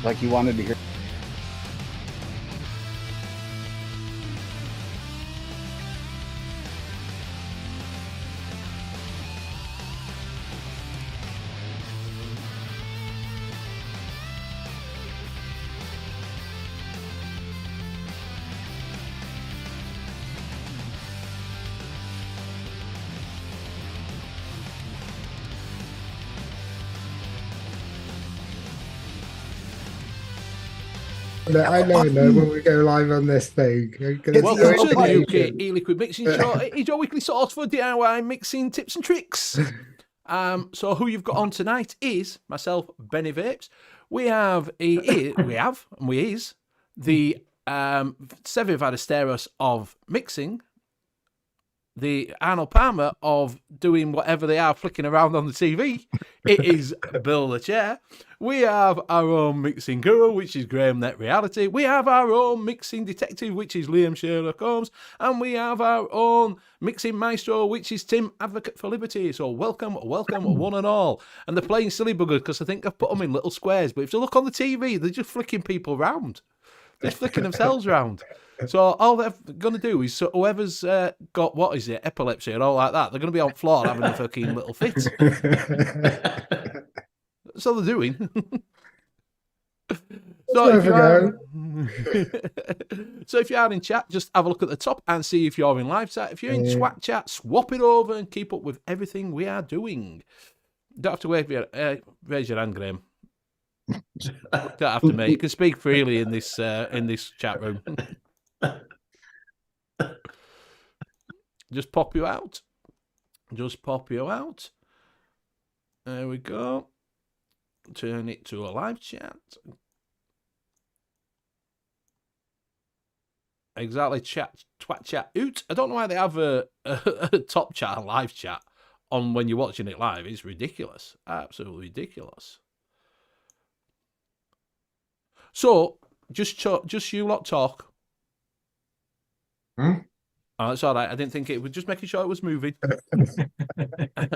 Like you wanted to hear. I never know when we go live on this thing. Welcome to the U.K.E-liquid mixing show. It's your weekly source for DIY mixing tips and tricks. So who you've got on tonight is myself, Benny Vapes. We have the Sevi Vadesteros of mixing, the Arnold Palmer of doing whatever they are flicking around on the TV. It is Bill the Chair. We have our own mixing guru, which is Graham Net Reality. We have our own mixing detective, which is Liam Sherlock Holmes. And we have our own mixing maestro, which is Tim Advocate for Liberty. So welcome, one and all. And they're playing silly buggers because I think I've put them in little squares. But if you look on the TV, they're just flicking people round. They're flicking themselves round. So all they're going to do is, so whoever's got, what is it, epilepsy or all like that, they're going to be on floor having a fucking little fit. That's all they're doing. So if you are in chat, just have a look at the top and see if you're in live chat. If you're in swat chat, swap it over and keep up with everything we are doing. Don't have to raise your hand, Graham. Don't have to, mate. You can speak freely in this chat room. Just pop you out. There we go. Turn it to a live chat. Exactly, twat chat out. I don't know why they have a top chat and live chat on when you're watching it live. It's ridiculous. Absolutely ridiculous. So, just you lot talk. Oh, it's all right. I didn't think it was just making sure it was moving.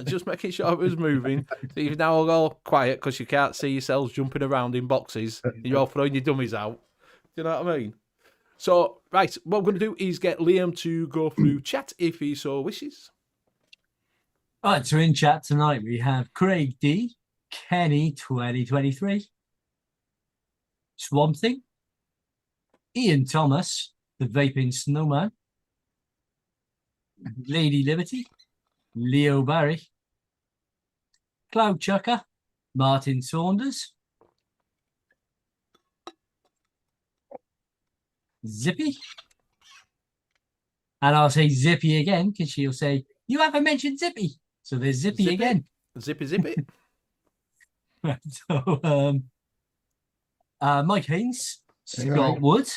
Just making sure it was moving. So you've now all quiet because you can't see yourselves jumping around in boxes. And you're all throwing your dummies out. Do you know what I mean? So, right, what we're going to do is get Liam to go through chat if he so wishes. All right, so in chat tonight we have Craig D, Kenny 2023, Swamp Thing, Ian Thomas, the Vaping Snowman, Lady Liberty, Leo Barry, Cloud Chucker, Martin Saunders, Zippy, and I'll say Zippy again because she'll say, you haven't mentioned Zippy. So there's Zippy again. Zippy. So, Mike Haynes, Scott Wood,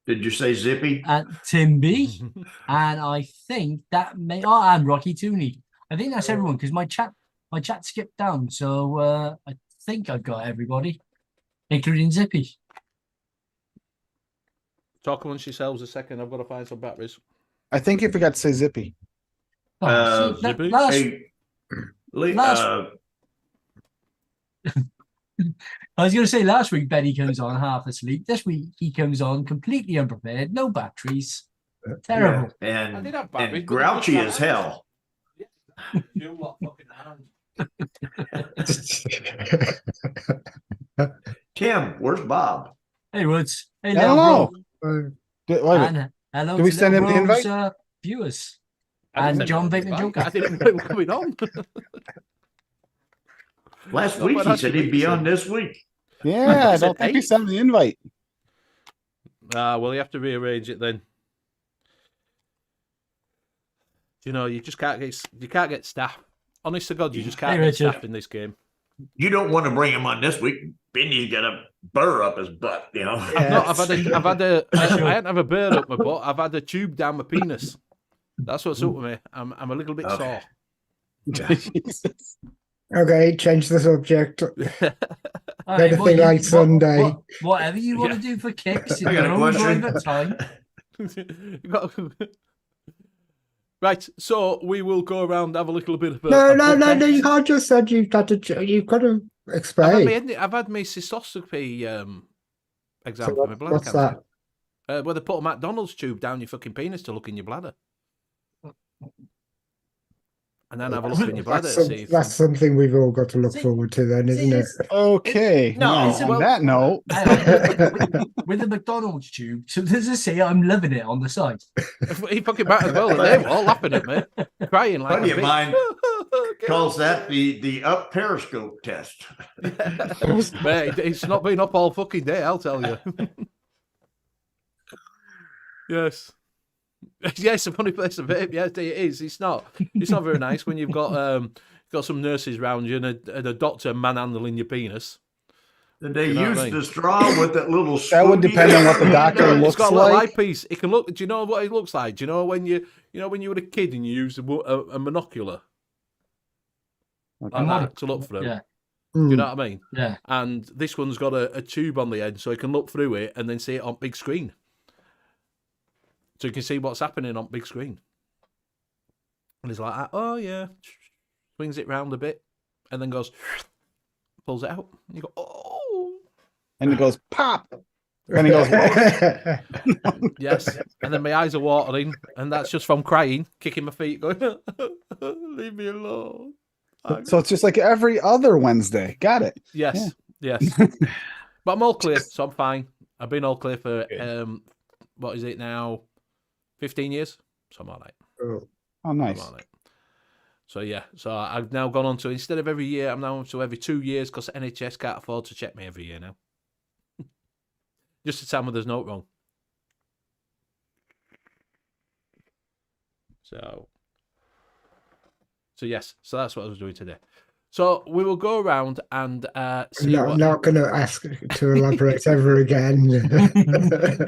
Did you say Zippy? and Tim B, and I think that may and Rocky Tooney. I think that's everyone because my chat skipped down. So I think I've got everybody, including Zippy. Talk amongst yourselves a second. I've got to find some batteries. I think you forgot to say Zippy. Oh, see, Zippy? Hey, last- I was going to say last week Benny comes on half asleep. This week he comes on completely unprepared, no batteries. Terrible. and, I did have batteries, and but grouchy they're as just hell. You lot fucking hand. Tim, where's Bob? Hey Woods. Hey I don't little know. bro. Wait a minute. And hello Did we to send little him the bro's, viewers. I didn't And send John him the Bateman invite. Joker. I didn't know what was going on. Last No, week but he that's said what he'd he be said. on this week. Yeah, I Is it don't think he 8? sent the invite. Well, you have to rearrange it then. You know, you can't get staff. Honest to God, you just can't Hey, get Richard. staff in this game. You don't want to bring him on this week. Benny's got a burr up his butt, you know. No, I hadn't have a bird up my butt. I've had a tube down my penis. That's what's up with me. I'm a little bit Okay. Jesus. Okay, change the subject. All Anything well, like Sunday. Whatever you want Yeah. to do for kicks in I got your a own question. private time. You got- Right, so we will go around and have a little bit of a. No, a no, no, buffet. no. You can't just said you've got to explain. I've had my cystoscopy exam So for my bladder what's cancer. Where they put a McDonald's tube down your fucking penis to look in your bladder. And then have a look in your bladder to see if... That's something we've all got to look See- forward to then, isn't it? Okay. No. Now, on Well- that note, With the McDonald's tube, so does it say I'm loving it on the side? He fucking might as well. And they were all laughing at me. Crying like Buddy a of bitch. mine calls that the up periscope test. Mate, it's not been up all fucking day, I'll tell you. Yes. Yes, a funny place to vape. Yes, it is. It's not very nice when you've got some nurses round you and a doctor manhandling your penis. Did they You know what use I mean? the straw with that little That would spoony- depend on what the doctor It's looks got a little like. eyepiece. It can look. Do you know what it looks like? Do you know when you were a kid and you used a monocular like that to look through? Yeah, Do you know what I mean? yeah. And this one's got a tube on the end, so you can look through it and then see it on big screen. So you can see what's happening on big screen. And he's like, oh yeah, swings it round a bit, and then goes, pulls it out. And you go, oh, And he goes, pop. And he goes, whoa. yes. And then my eyes are watering, and that's just from crying, kicking my feet, going, leave me alone. So it's just like every other Wednesday. Got it. Yes, yes. But I'm all clear, so I'm fine. I've been all clear for what is it now? 15 years? So I'm all right. Oh, Oh, nice. I'm all right. So yeah, so I've now gone on to, instead of every year, I'm now on to every 2 years because NHS can't afford to check me every year now. Just to tell me there's no wrong. So yes, so that's what I was doing today. So we will go around and see I'm what... not going to ask to elaborate ever again.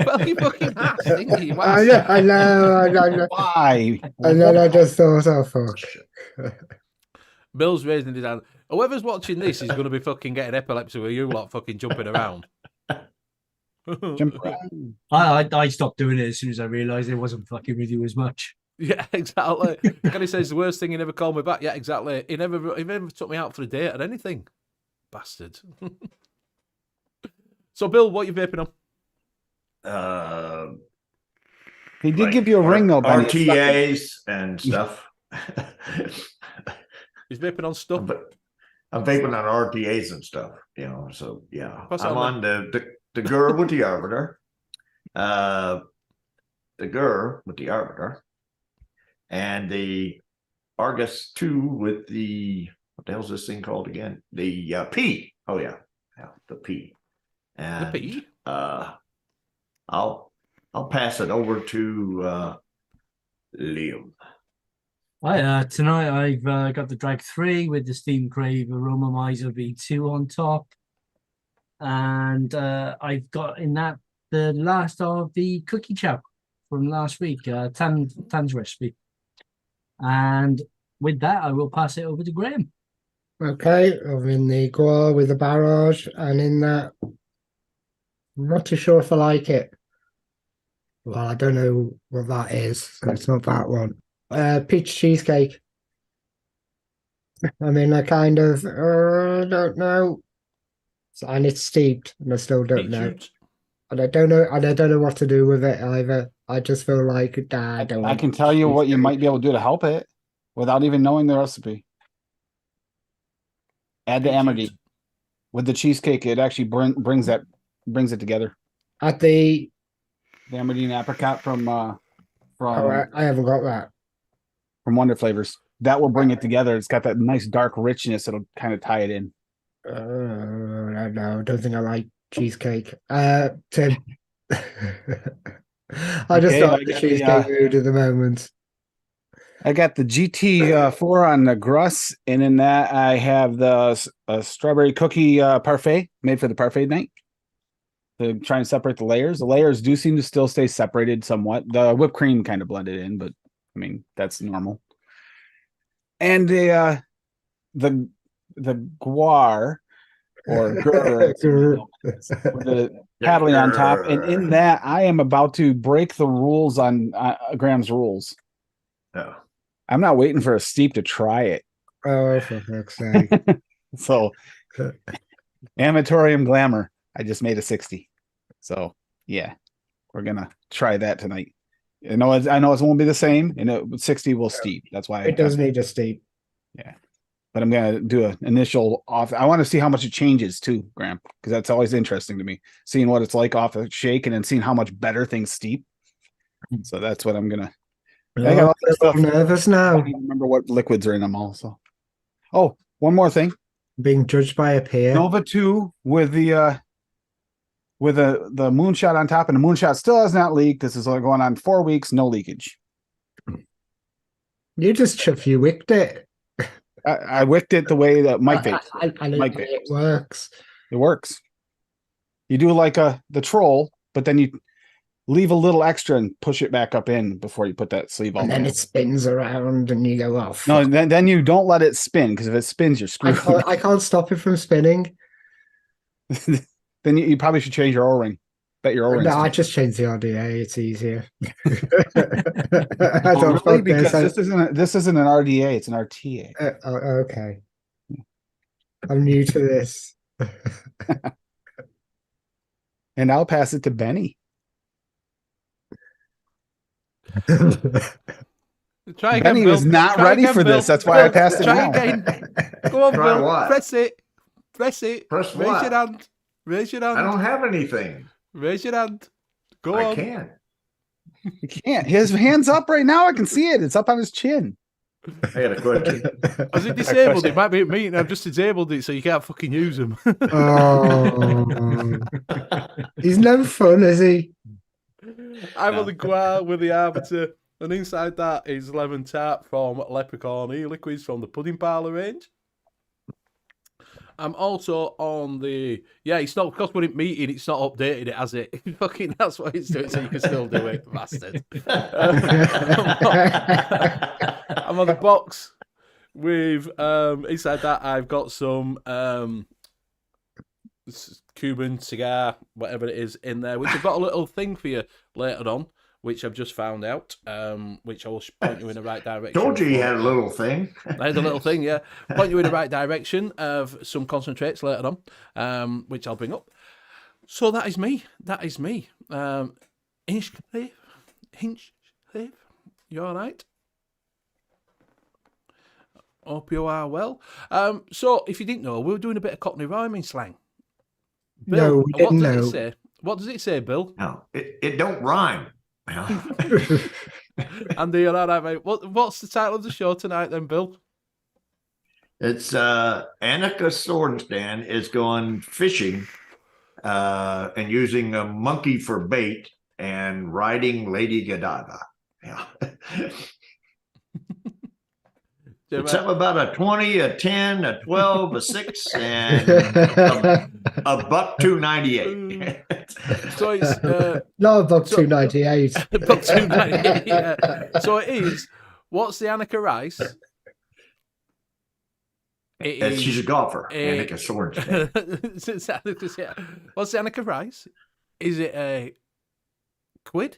Well, you fucking asked, didn't you? I know. Why? And then I just thought, oh, fuck. Bill's raising his hand. Whoever's watching this is going to be fucking getting epilepsy with you lot fucking jumping around. Jump I stopped doing it as soon as I realised it wasn't fucking with you as much. Yeah, exactly. Kenny says the worst thing, he never called me back. Yeah, exactly. He never took me out for a date or anything. Bastard. So, Bill, what are you vaping on? He did give you a ring though, Benny. RTAs and stuff. He's vaping on stuff. But I'm vaping on RTAs and stuff, so yeah. Pass I'm on on the GUR with the arbiter. The GUR with the arbiter. And the Argus 2 with the, what the hell's this thing called again? The P. Oh yeah. Yeah, the P. And The P? I'll pass it over to Liam. Tonight I've got the Drag 3 with the Steam Crave Aromamizer V2 on top. And I've got in that the last of the cookie chow from last week, Tan's recipe. And with that, I will pass it over to Graham. Okay, I'm in the Goa with the barrage, and in that, I'm not too sure if I like it. Well, I don't know what that is, so it's not that one. Peach cheesecake. I mean, I kind of don't know. And it's steeped, and I still don't know. And I don't know what to do with it either. I just feel like I can tell you what you might be able to do to help it without even knowing the recipe. Add the amardine with the cheesecake. It actually brings it together. At the amardine apricot from I haven't got that from Wonder Flavors. That will bring it together. It's got that nice dark richness. It'll kind of tie it in. I don't know. I don't think I like cheesecake. Tim. I just got the cheesecake mood at the moment. I got the GT4 on the Gruss, and in that I have the strawberry cookie parfait made for the parfait night. To try and separate the layers. The layers do seem to still stay separated somewhat. The whipped cream kind of blended in, but I mean that's normal. And the guar or gur with the paddling on top, and in that I am about to break the rules on Graham's rules. Oh. I'm not waiting for a steep to try it. Oh, for fuck's sake. So Amatorium Glamour. I just made a 60. So yeah, we're gonna try that tonight. I know it won't be the same, and 60 will steep. That's why it does need a steep. Yeah. But I'm gonna do an initial off. I want to see how much it changes too, Graham, because that's always interesting to me. Seeing what it's like off a shake and then seeing how much better things steep. So that's what I'm gonna. I got all this stuff. I'm nervous now. I don't even remember what liquids are in them also. Oh, one more thing. Being judged by a peer. Nova 2 with the moonshot on top, and the moonshot still has not leaked. This is only going on 4 weeks, no leakage. You wicked it. I wicked it the way that Mike vapes. It works. It works. You do like the troll, but then you leave a little extra and push it back up in before you put that sleeve on. And then it spins around and you go off. No, then you don't let it spin, because if it spins, you're screwed. I can't stop it from spinning. Then you probably should change your O-ring. Bet your O-ring. No, I just changed the RDA. It's easier. Because this isn't an RDA. It's an RTA. Okay. I'm new to this. And I'll pass it to Benny. Try again, Benny Bill. was not Try ready again, for Bill. this. That's why I passed it Try now. again. Go on, Try Bill. what? Press it. Press it. Press Raise what? your hand. Raise your hand. I don't have anything. Raise your hand. Go I on. can't. You can't. His hand's up right now. I can see it. It's up on his chin. I got a question. Has it disabled? It might be at me, and I've just disabled it, so you can't fucking use them. Oh, he's no fun, is he? I'm on the Guar with the Arbiter, and inside that is lemon tart from Leprechaun E-liquids from the Pudding Parlour range. I'm also on the it's not, because we're in meeting, it's not updated it, has it? Fucking that's what it's doing, so you can still do it, bastard. I'm on the box with inside that I've got some Cuban cigar, whatever it is, in there, which I've got a little thing for you later on, which I've just found out, which I will point you in the right direction. Told you he for. had a little thing. I had a little thing, yeah. Point you in the right direction of some concentrates later on, which I'll bring up. So that is me. That is me. Hinchcliffe, you all right? Hope you are well. So if you didn't know, we were doing a bit of Cockney rhyming slang. Bill, No, we didn't what does know. it say? What does it say, Bill? No, it don't rhyme. Andy, you're all right, mate. What's the title of the show tonight then, Bill? It's Anekka Swordstand is going fishing and using a monkey for bait and riding Lady Godiva. Yeah. It's something about a 20, a 10, a 12, a 6, and a $1.298. So it's Not a $1.298. $1.298. Yeah. So it is. What's the Anekka rice? She's a golfer. Anekka Swordstand. What's the Anekka rice? Is it a quid?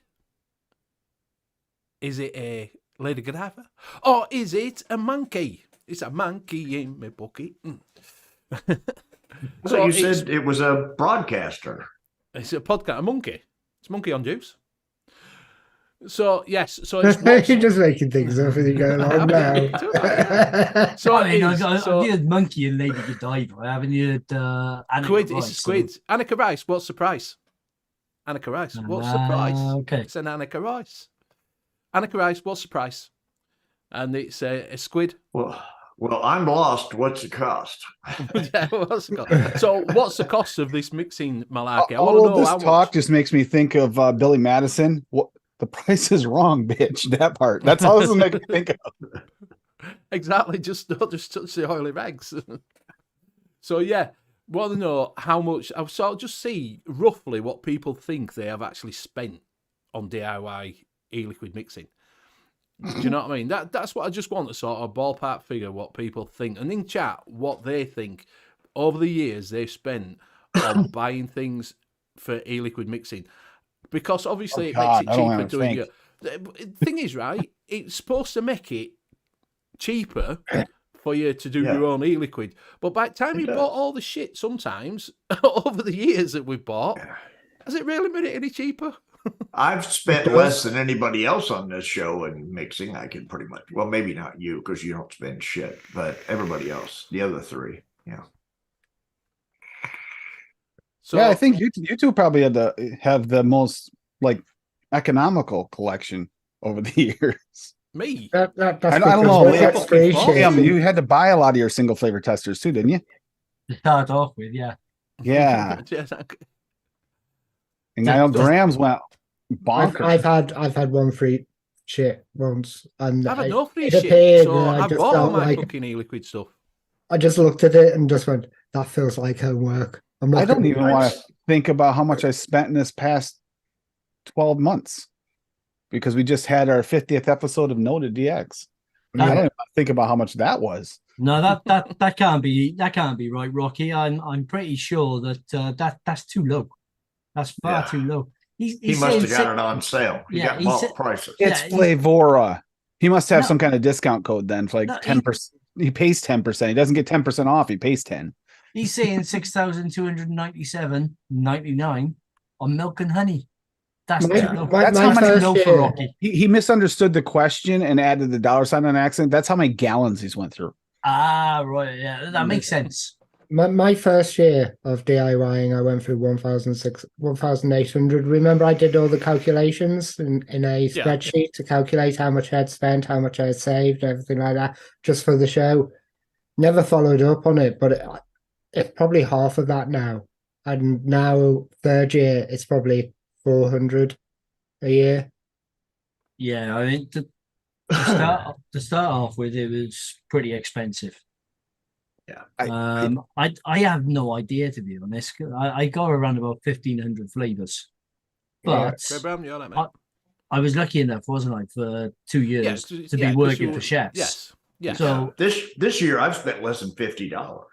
Is it a Lady Godiva? Or is it a monkey? It's a monkey in my bucket. So you said it was a broadcaster. It's a podcast, a monkey. It's monkey on juice. So yes, so it's You're just making things up as you go along now. So I mean, it is, I've so heard monkey and Lady Godiva. I haven't heard Anekka Squid. rice, It's a squid. Anekka rice. What's the price? Anekka rice. What's the price? Okay. It's an Anekka rice. Anekka rice. What's the price? And it's a squid. Well, I'm lost. What's it cost? Yeah, what's the cost? So, what's the cost of this mixing malarkey? I want to All of know this how talk much. just makes me think of Billy Madison. What the price is wrong, bitch. That part. That's all this is making me think of. Exactly. Just don't just touch the oily rags. So yeah, want to know how much. So I'll just see roughly what people think they have actually spent on DIY e-liquid mixing. Do you know what I mean? That's what I just want to sort of ballpark figure what people think, and in chat what they think over the years they've spent on buying things for e-liquid mixing, because obviously it makes it cheaper doing it. The thing is, right? It's supposed to make it cheaper for you to do your own e-liquid, but by the time you bought all the shit, sometimes over the years that we've bought, has it really made it any cheaper? I've spent less than anybody else on this show in mixing. I can pretty much, well, maybe not you because you don't spend shit, but everybody else, the other three, yeah. So Yeah, I think you two probably have the most like economical collection over the years. me. That's I don't know. because Liam, that's free shit. you had to buy a lot of your single flavor testers too, didn't you? To start off with, yeah. Yeah. And I know Graham's went bonkers. I've had one free shit once, and I've had no free it shit, appeared, so and I I've just bought all felt my like fucking e-liquid stuff. I just looked at it and just went, "That feels like homework." I'm not I don't gonna- even want to think about how much I spent in this past 12 months because we just had our 50th episode of Noted DX. I don't even think about how much that was. No, that can't be right, Rocky. I'm pretty sure that that's too low. That's far too low. He He's must saying have got it on sale. He got bought prices. It's Yeah, Flavora. He must have No. some kind of discount code then for like No, 10%. He pays 10%. He doesn't get 10% off. He pays 10. He's saying 6,297.99 on milk and honey. That's My- too low. my- That's my how many first low for year- Rocky. He misunderstood the question and added the dollar sign on accident. That's how many gallons he's went through. Ah, right. Yeah, that makes sense. My first year of DIYing, I went through 1,800. Remember, I did all the calculations in a Yeah. spreadsheet to calculate how much I had spent, how much I had saved, everything like that, just for the show. Never followed up on it, but it's probably half of that now. And now, third year, it's probably 400 a year. Yeah, I mean, to start off with, it was pretty expensive. Yeah. I have no idea, to be honest. I got around about 1,500 flavors, Yeah. but Greg Brown, you all right, mate? I was lucky enough, wasn't I, for 2 years to be 'cause working you- for chefs. Yes. Yes. So This year I've spent less than $50.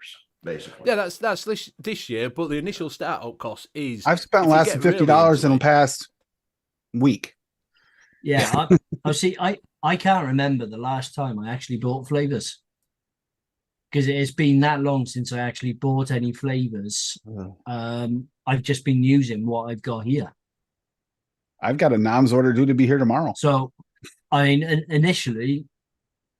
basically. Yeah, that's this year, but the initial startup cost is. I've spent if you less get than really $50 into in the it- past week. Yeah, I see. I can't remember the last time I actually bought flavors because it's been that long since I actually bought any flavors. I've just been using what I've got here. I've got a NOMS order due to be here tomorrow. So, I mean, initially,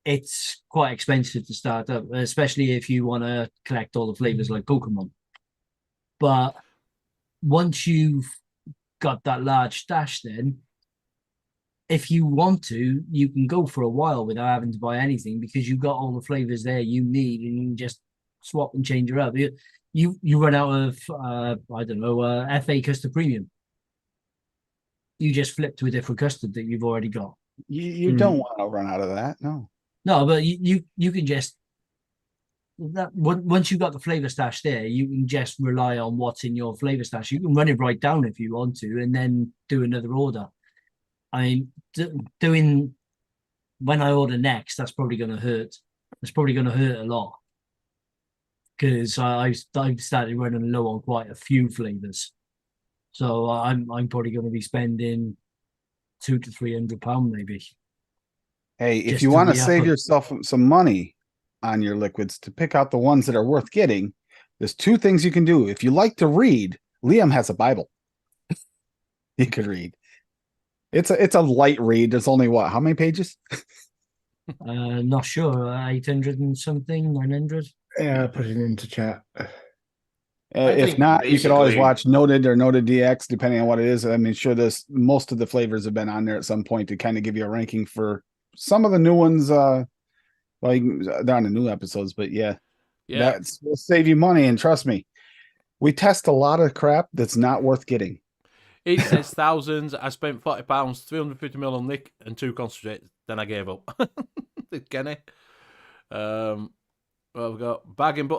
it's quite expensive to start up, especially if you want to collect all the flavors like Pokemon. But once you've got that large stash, then if you want to, you can go for a while without having to buy anything because you've got all the flavors there you need, and you can just swap and change her up. You run out of I don't know, FA custard premium. You just flip to a different custard that you've already got. You don't want to run out of that. No. No, but you can just once you've got the flavor stash there, you can just rely on what's in your flavor stash. You can run it right down if you want to, and then do another order. I mean, doing when I order next, that's probably going to hurt. That's probably going to hurt a lot because I've started running low on quite a few flavors. So I'm probably going to be spending £200 to £300 maybe. Hey, if Just you to want to re-up save them. yourself some money on your liquids to pick out the ones that are worth getting, there's two things you can do. If you like to read, Liam has a Bible. You could read. It's a light read. There's only what? How many pages? Not sure, 800 and something, 900. Yeah, I put it into chat. If think not, you could always basically- watch Noted or Noted DX, depending on what it is. I mean, sure, most of the flavors have been on there at some point to kind of give you a ranking for some of the new ones. They're on the new episodes, but yeah, that's will save you money. And trust me, we test a lot of crap that's not worth getting. It says thousands. I spent £40, 350ml on Nick and 2 concentrates. Then I gave up. Kenny. Well, we've got Baggett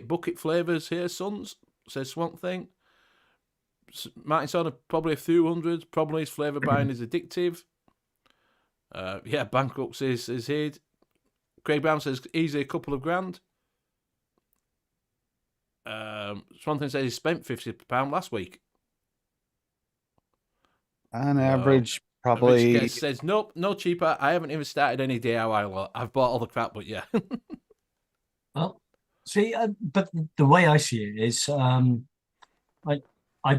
bucket flavors here, sons. Says Swamp Thing. Martin Son, probably a few hundreds. Problem is, flavor buying is addictive. Bankruptcy is here. Craig Brown says easily a couple of grand. Swamp Thing says he spent £50 last week. On average, Rich probably. Guest says nope, no cheaper. I haven't even started any DIY lot. I've bought all the crap, but yeah. Well, see, but the way I see it is, I've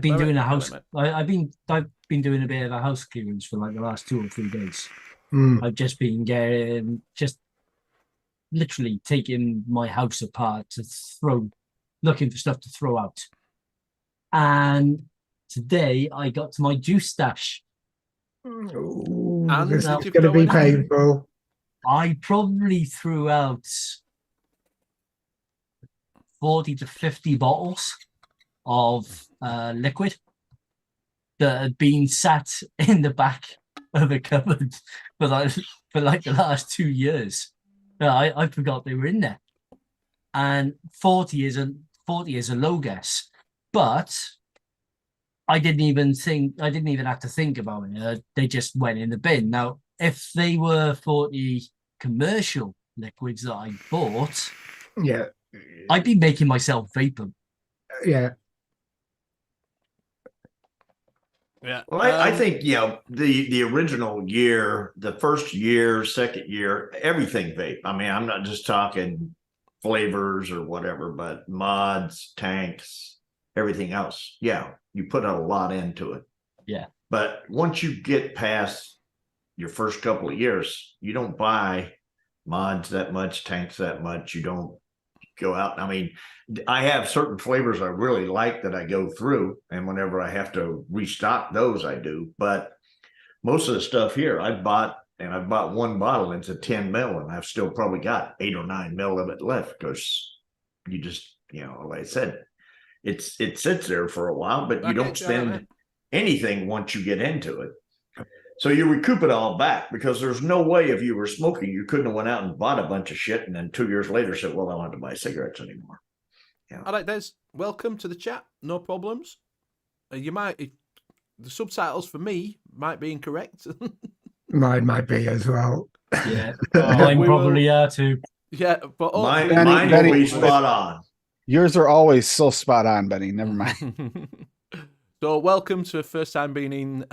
been doing a house. I've been doing a bit of a house clearance for like the last 2 or 3 days. I've just been literally taking my house apart looking for stuff to throw out. And today I got to my juice stash. Ooh, And this did is you going to throw be in- painful. I probably threw out 40 to 50 bottles of liquid that had been sat in the back of a cupboard for like the last 2 years. I forgot they were in there. And 40 is a low guess, but I didn't even have to think about it. They just went in the bin. Now, if they were 40 commercial liquids that I bought, Yeah, I'd be making myself vape them. yeah. Yeah. Well, I think the original year, the first year, second year, everything vape. I mean, I'm not just talking flavors or whatever, but mods, tanks, everything else. Yeah, you put a lot into it. Yeah. But once you get past your first couple of years, you don't buy mods that much, tanks that much. You don't go out. I mean, I have certain flavors I really like that I go through, and whenever I have to restock those, I do. But most of the stuff here I've bought one bottle. It's a 10 mil, and I've still probably got 8 or 9 mil of it left because you just, like I said, it sits there for a while, but you don't spend anything once you get into it. So you recoup it all back because there's no way if you were smoking, you couldn't have went out and bought a bunch of shit and then 2 years later said, well, I don't have to buy cigarettes anymore. Yeah. All right, Des, welcome to the chat. No problems. The subtitles for me might be incorrect. Mine might be as well. Yeah, Oh, mine we probably are too. Yeah, but Mine, Benny- mine Benny- will be spot on. Yours are always so spot on, Benny. Never mind. So welcome to first time being in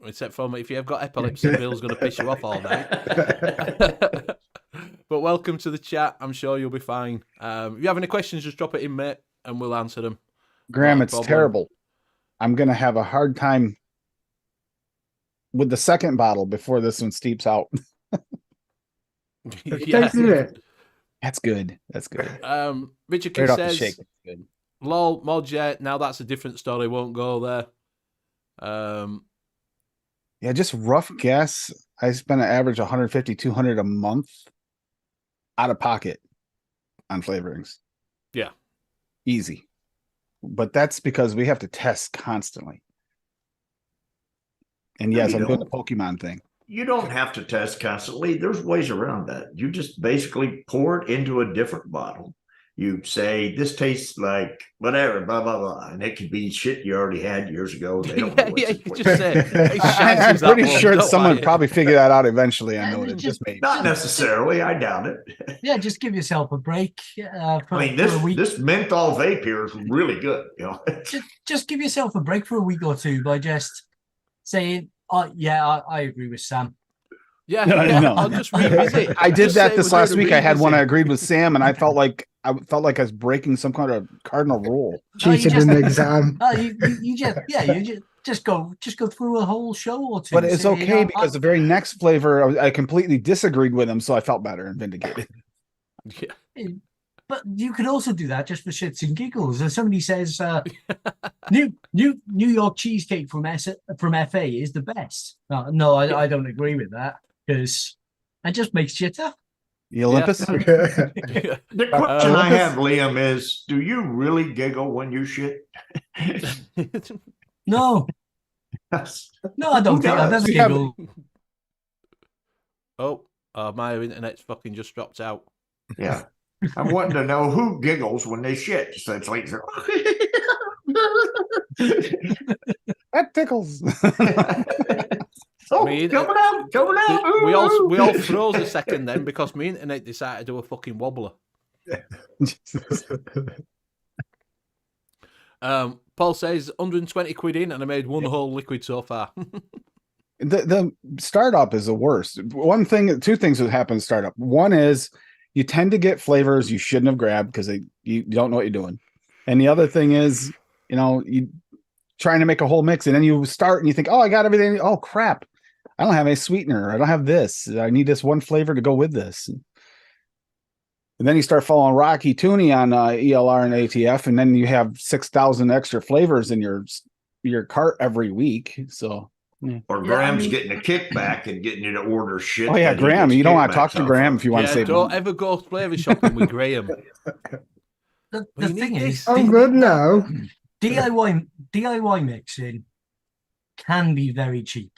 except for if you have got epilepsy, Bill's gonna piss you off all night. But welcome to the chat. I'm sure you'll be fine. If you have any questions, just drop it in, mate, and we'll answer them. Graham, Not a it's problem. terrible. I'm gonna have a hard time with the second bottle before this one steeps out. Yeah. Tasted it. That's good. That's good. Richard Right Kidd off the says, shake. It's good. lol, mod, yeah, now that's a different story, won't go there. Yeah, just rough guess. I spend an average 150, 200 a month out of pocket on flavorings. Yeah. Easy. But that's because we have to test constantly. And No, yes, you I'm doing the don't. Pokemon thing. You don't have to test constantly. There's ways around that. You just basically pour it into a different bottle. You say, this tastes like whatever, blah, blah, blah. And it could be shit you already had years ago. They don't know Yeah, what's yeah, in you could it. just say, "Hey, I'm chances that pretty one, sure don't someone buy it." probably figured that out eventually. I Yeah, know it. just- Just maybe. Not necessarily. I doubt it. Yeah, just give yourself a break. For, I mean, for a week. this menthol vape here is really good. You know, Just give yourself a break for a week or two by just saying, "Oh, yeah, I agree with Sam." Yeah, No, yeah, no. I'll just revisit. I did Just that say this we're last doing a week. I had one I revisit. agreed with Sam, and I felt like I was breaking some kind of cardinal rule. No, you Cheated just- in the exam. Oh, you just go through a whole show or two. But it's saying, okay "Oh, because the very next flavor I completely disagreed with him, so I felt better and vindicated. Yeah. But you could also do that just for shits and giggles. If somebody says New York cheesecake from FA is the best. No, I don't agree with that because it just makes you tough. The Olympus? Yeah. the question I Olympus? have, Liam, is: do you really giggle when you shit? No, no, I don't Who think I've does? ever Yeah, giggled. Oh, my internet's fucking just dropped out. Yeah. I'm wanting to know who giggles when they shit. So it's like, That tickles. oh, Me, coming out, coming out. We all froze a second then because my internet decided to do a fucking wobbler. Paul says 120 quid in and I made one whole liquid so far. The startup is the worst. Two things that happen in startup. One is you tend to get flavors you shouldn't have grabbed because you don't know what you're doing. And the other thing is, you trying to make a whole mix and then you start and you think, oh, I got everything. Oh crap. I don't have any sweetener. I don't have this. I need this one flavor to go with this. And then you start following Rocky Tooney on ELR and ATF, and then you have 6,000 extra flavors in your cart every week. So Or Graham's getting a kickback and getting you to order shit. oh yeah, that he Graham. gets You don't want to talk kickbacks to off Graham of. if you want to Yeah, save don't money. ever go flavour shopping with Graham. The Well, you thing need is, this. I'm good now. DIY mixing can be very cheap.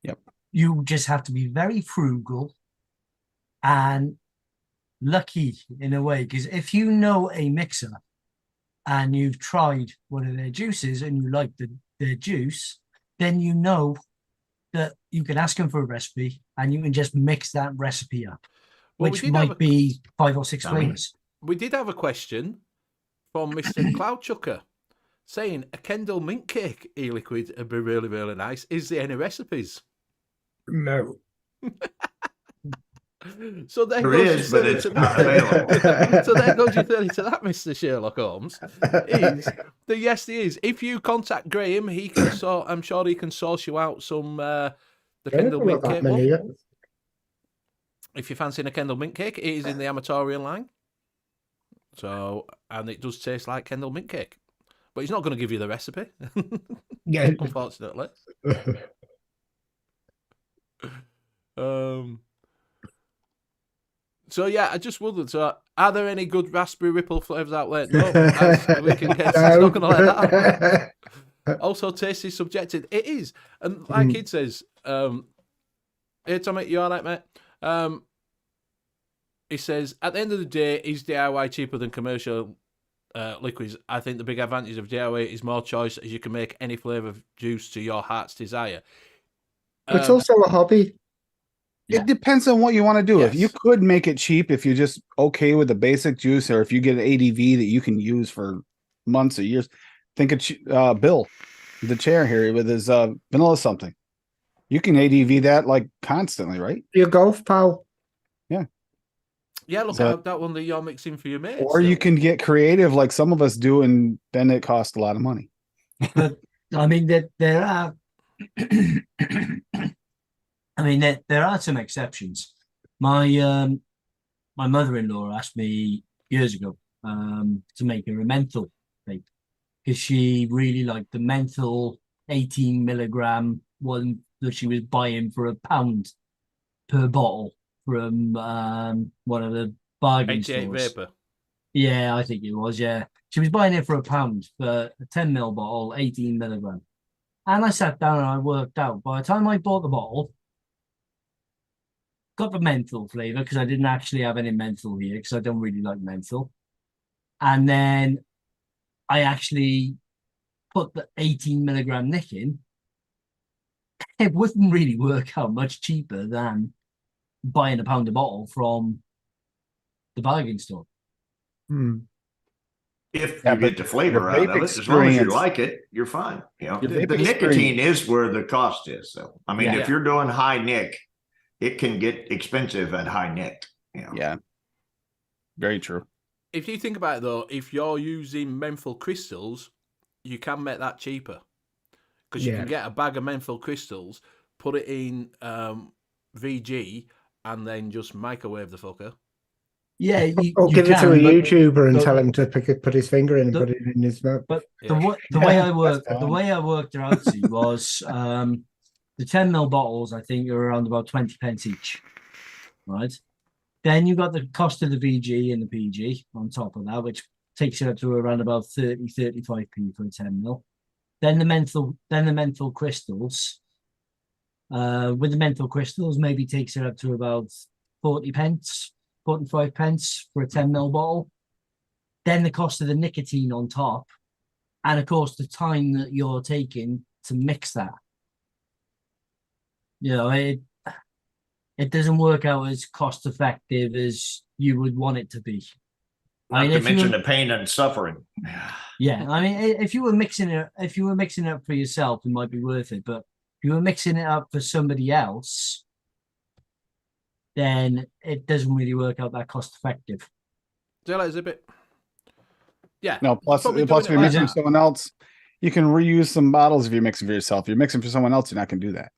Yep. You just have to be very frugal and lucky in a way, because if you know a mixer and you've tried one of their juices and you like their juice, then you know that you can ask them for a recipe and you can just mix that recipe up, Well, we which did have might be 5 or 6 flavors. We did have a question from Mr. Cloudchucker saying a Kendall mint cake e-liquid would be really, really nice. Is there any recipes? No. So there There goes is, your but theory it's to not that. available. So there goes your theory to that, Mr. Sherlock Holmes. Is that yes, he is. If you contact Graham, he can I'm sure he can source you out some the Kendall Not mint that cake many one. yet. If you're fancying a Kendall mint cake, it is in the Amatorian line. So, and it does taste like Kendall mint cake. But he's not going to give you the recipe, Yeah. unfortunately. So yeah, I just wondered. So, are there any good raspberry ripple flavors out there? No, as we can guess, it's not going to let that happen. Also, taste is subjective. It is, and like it says, "Hey Tommy, you all right, mate?" He says, "At the end of the day, is DIY cheaper than commercial liquids? I think the big advantage of DIY is more choice, as you can make any flavour of juice to your heart's desire." It's also a hobby. It depends on what you want to do. If you Yes. could make it cheap, if you're just okay with the basic juice, or if you get an ADV that you can use for months or years, think of Bill, the chair here with his vanilla something. You can ADV that like constantly, right? Your golf pal. Yeah, look So- at that one that you're mixing for your mates. Or you can get creative like some of us do, and then it costs a lot of money. But I mean, there are. I mean, there are some exceptions. My my mother-in-law asked me years ago to make her a menthol vape because she really liked the menthol 18 milligram one that she was buying for £1 per bottle from one of the bargain 88 stores. vapor. Yeah, I think it was. Yeah, she was buying it for £1 for a 10 ml bottle, 18 milligram. And I sat down and I worked out. By the time I bought the bottle, got the menthol flavor because I didn't actually have any menthol here because I don't really like menthol. And then I actually put the 18 milligram nick in. It wouldn't really work out much cheaper than buying £1 a bottle from the bargain store. If Yeah, you but get the flavor the out vape of it, as long as you experience- like it, you're fine. You know, Your the vape nicotine experience- is where the cost is. So, I mean, Yeah. if you're doing high nick, it can get expensive at high nick. You know? Yeah. Very true. If you think about it though, if you're using menthol crystals, you can make that cheaper because you Yeah. can get a bag of menthol crystals, put it in VG, and then just microwave the fucker. Yeah, you, Or you give it to can, a but YouTuber and the- tell him to put his finger in and the- put it in his mouth. But Yeah. the way I That's worked fine. it out see was the 10 ml bottles I think are around about 20 pence each, right? Then you got the cost of the VG and the PG on top of that, which takes it up to around about 35p for a 10 ml. Then the menthol crystals. With the menthol crystals, maybe takes it up to about 40 pence, 45 pence for a 10 ml bottle. Then the cost of the nicotine on top, and of course the time that you're taking to mix that. You know, it doesn't work out as cost effective as you would want it to be. Not mean, to if you mention were- the pain and suffering. Yeah, I mean, if you were mixing it up for yourself, it might be worth it. But if you were mixing it up for somebody else, then it doesn't really work out that cost effective. Do you like a bit? Yeah. No, plus Probably if doing you're it like mixing for that. someone else, you can reuse some bottles if you're mixing for yourself. If you're mixing for someone else, you're not gonna do that.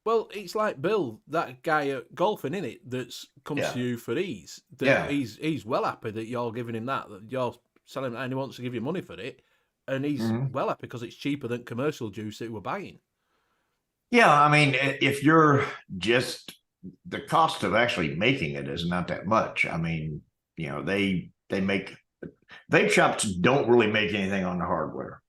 Well, it's like Bill, that guy at golfing, in it, that's comes Yeah. to you for ease. That Yeah. he's well happy that you're giving him that you're selling it, and he wants to give you money for it, and he's Mhm. well happy because it's cheaper than commercial juice that we're buying. Yeah, I mean, if you're just the cost of actually making it is not that much. I mean, you know, they make vape shops don't really make anything on the hardware.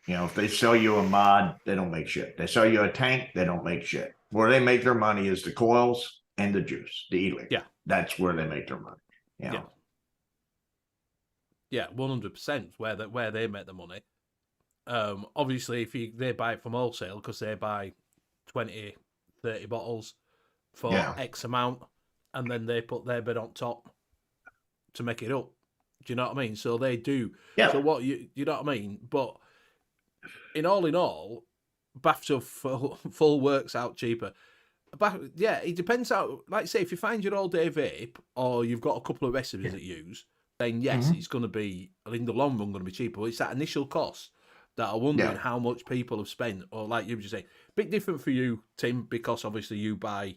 You know, if they sell you a mod, they don't make shit. They sell you a tank, they don't make shit. Where they make their money is the coils and the juice, the E-liquid. Yeah. That's where they make their money. You know? Yeah, 100% where they make the money. Obviously, if they buy it from wholesale because they buy 20, 30 bottles for Yeah. X amount, and then they put their bid on top to make it up. Do you know what I mean? So they do. Yeah. So what you know what I mean? But in all, bathtub full works out cheaper. Yeah, it depends how. Like say, if you find your all day vape or you've got a couple of recipes that you use, then yes, it's going to be in the long run going to be cheaper. But it's that initial cost that I'm wondering Yeah. how much people have spent. Or like you were just saying, bit different for you, Tim, because obviously you buy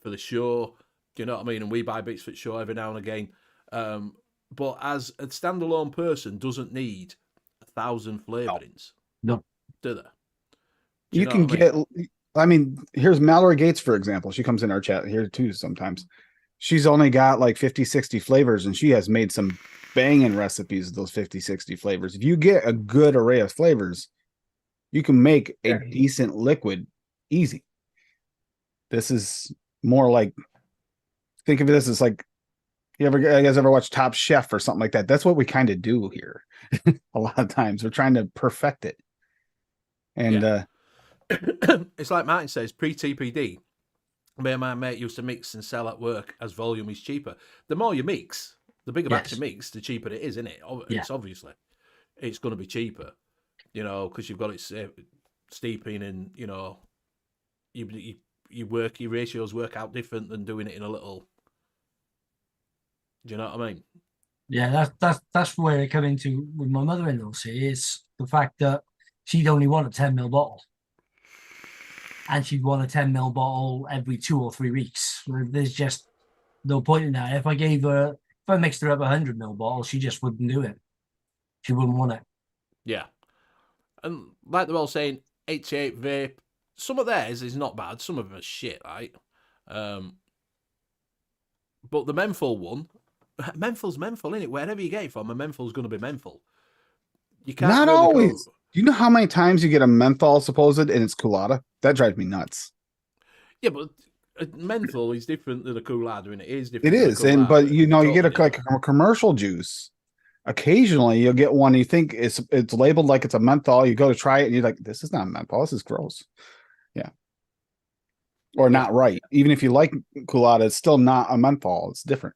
for the show. Do you know what I mean? And we buy bits for the show every now and again. But as a standalone person, doesn't need 1,000 flavorings. No. Do they? Do You know can what I mean? get. I mean, here's Mallory Gates, for example. She comes in our chat here too sometimes. She's only got like 50, 60 flavors, and she has made some banging recipes of those 50, 60 flavors. If you get a good array of flavors, you can make a decent liquid easy. This is more like, think of this as like, you guys ever watch Top Chef or something like that? That's what we kind of do here. A lot of times we're trying to perfect it. And Yeah. It's like Martin says, pre-TPD, Me and my mate used to mix and sell at work as volume is cheaper. The more you mix, the bigger batch you mix, the cheaper it is, isn't it? It's obviously it's going to be cheaper, because you've got it steeping and you work your ratios work out different than doing it in a little. Do you know what I mean? Yeah, that's where it come into with my mother-in-law. See, is the fact that she'd only want a 10 ml bottle, and she'd want a 10 ml bottle every 2 or 3 weeks. There's just no point in that. If I mixed her up 100 ml bottle, she just wouldn't do it. She wouldn't want it. Yeah, and like they're all saying, 88 vape. Some of theirs is not bad. Some of them are shit, right? But the menthol one, menthol's menthol, innit? Wherever you get it from, a menthol's going to be menthol. You can't Not really always. Go... Do you know how many times you get a menthol supposed and it's Coolada? That drives me nuts. Yeah, but menthol is different than a Coolada, and it is different. It is, but you get a commercial juice. Occasionally, you'll get one you think it's labeled like it's a menthol. You go to try it, and you're like, "This is not menthol. This is gross." Yeah, or not right. Even if you like Coolada, it's still not a menthol. It's different.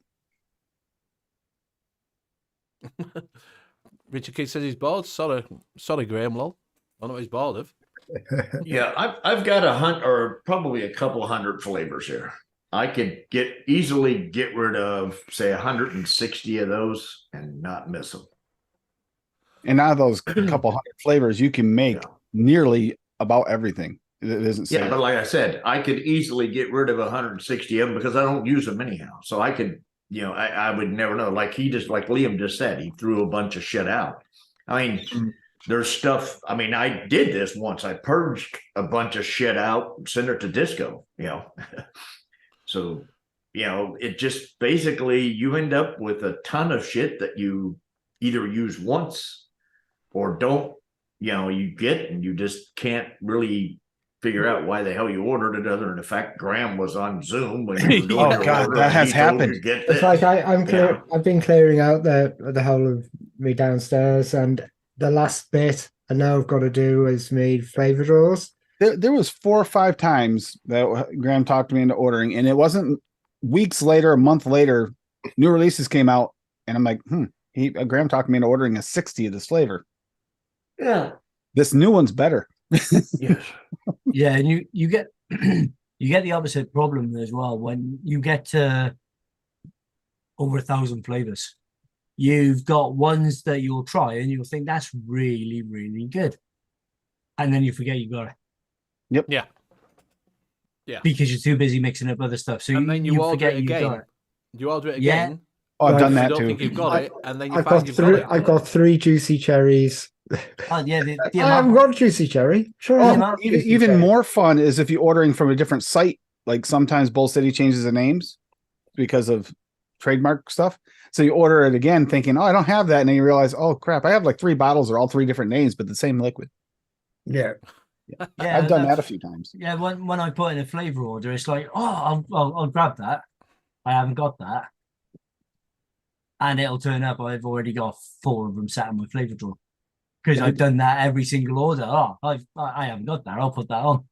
Richard Kid says he's bored. Sorry, Graham. Lol. I don't know what he's bored of. Yeah, I've got or probably a couple hundred flavors here. I could easily get rid of, say, 160 of those and not miss them. And out of those couple hundred flavors, you can make nearly about everything. It isn't. Yeah, but like I said, I could easily get rid of 160 of them because I don't use them anyhow. So I could, I would never know. Like Liam just said, he threw a bunch of shit out. I mean, there's stuff. I mean, I did this once. I purged a bunch of shit out, sent it to disco. So, it just basically you end up with a ton of shit that you either use once or don't, you get, and you just can't really figure out why the hell you ordered it, other than the fact Graham was on Zoom when you were doing that has happened. It's like I've been clearing out the whole of me downstairs, and the last bit I know I've got to do is made flavor drawers. There was 4 or 5 times that Graham talked me into ordering, and it wasn't weeks later, a month later, new releases came out, and I'm like, Graham talked me into ordering a 60 of this flavor. Yeah, this new one's better. Yes. Yeah, and you get you get the opposite problem as well when you get to over 1,000 flavors. You've got ones that you'll try and you'll think that's really, really good, and then you forget you got it. Yep. Yeah. Because you're too busy mixing up other stuff. So and then you order forget it again. you got it. You order it again. Yeah. Oh, I've done that you don't too. think you've got it, and then you I've find got you've three. got it. I've got 3 juicy cherries. Oh yeah, the I haven't got juicy cherry. Sure. Even more fun is if you're ordering from a different site. Like sometimes Bull City changes the names because of trademark stuff. So you order it again thinking, oh, I don't have that. And then you realize, oh, crap, I have like 3 bottles or all 3 different names, but the same liquid. Yeah. I've done that a few times. Yeah, when I put in a flavor order, it's like, oh, I'll grab that. I haven't got that. And it'll turn up, I've already got 4 of them sat in my flavor drawer. Because I've done that every single order. Oh, I haven't got that. I'll put that on.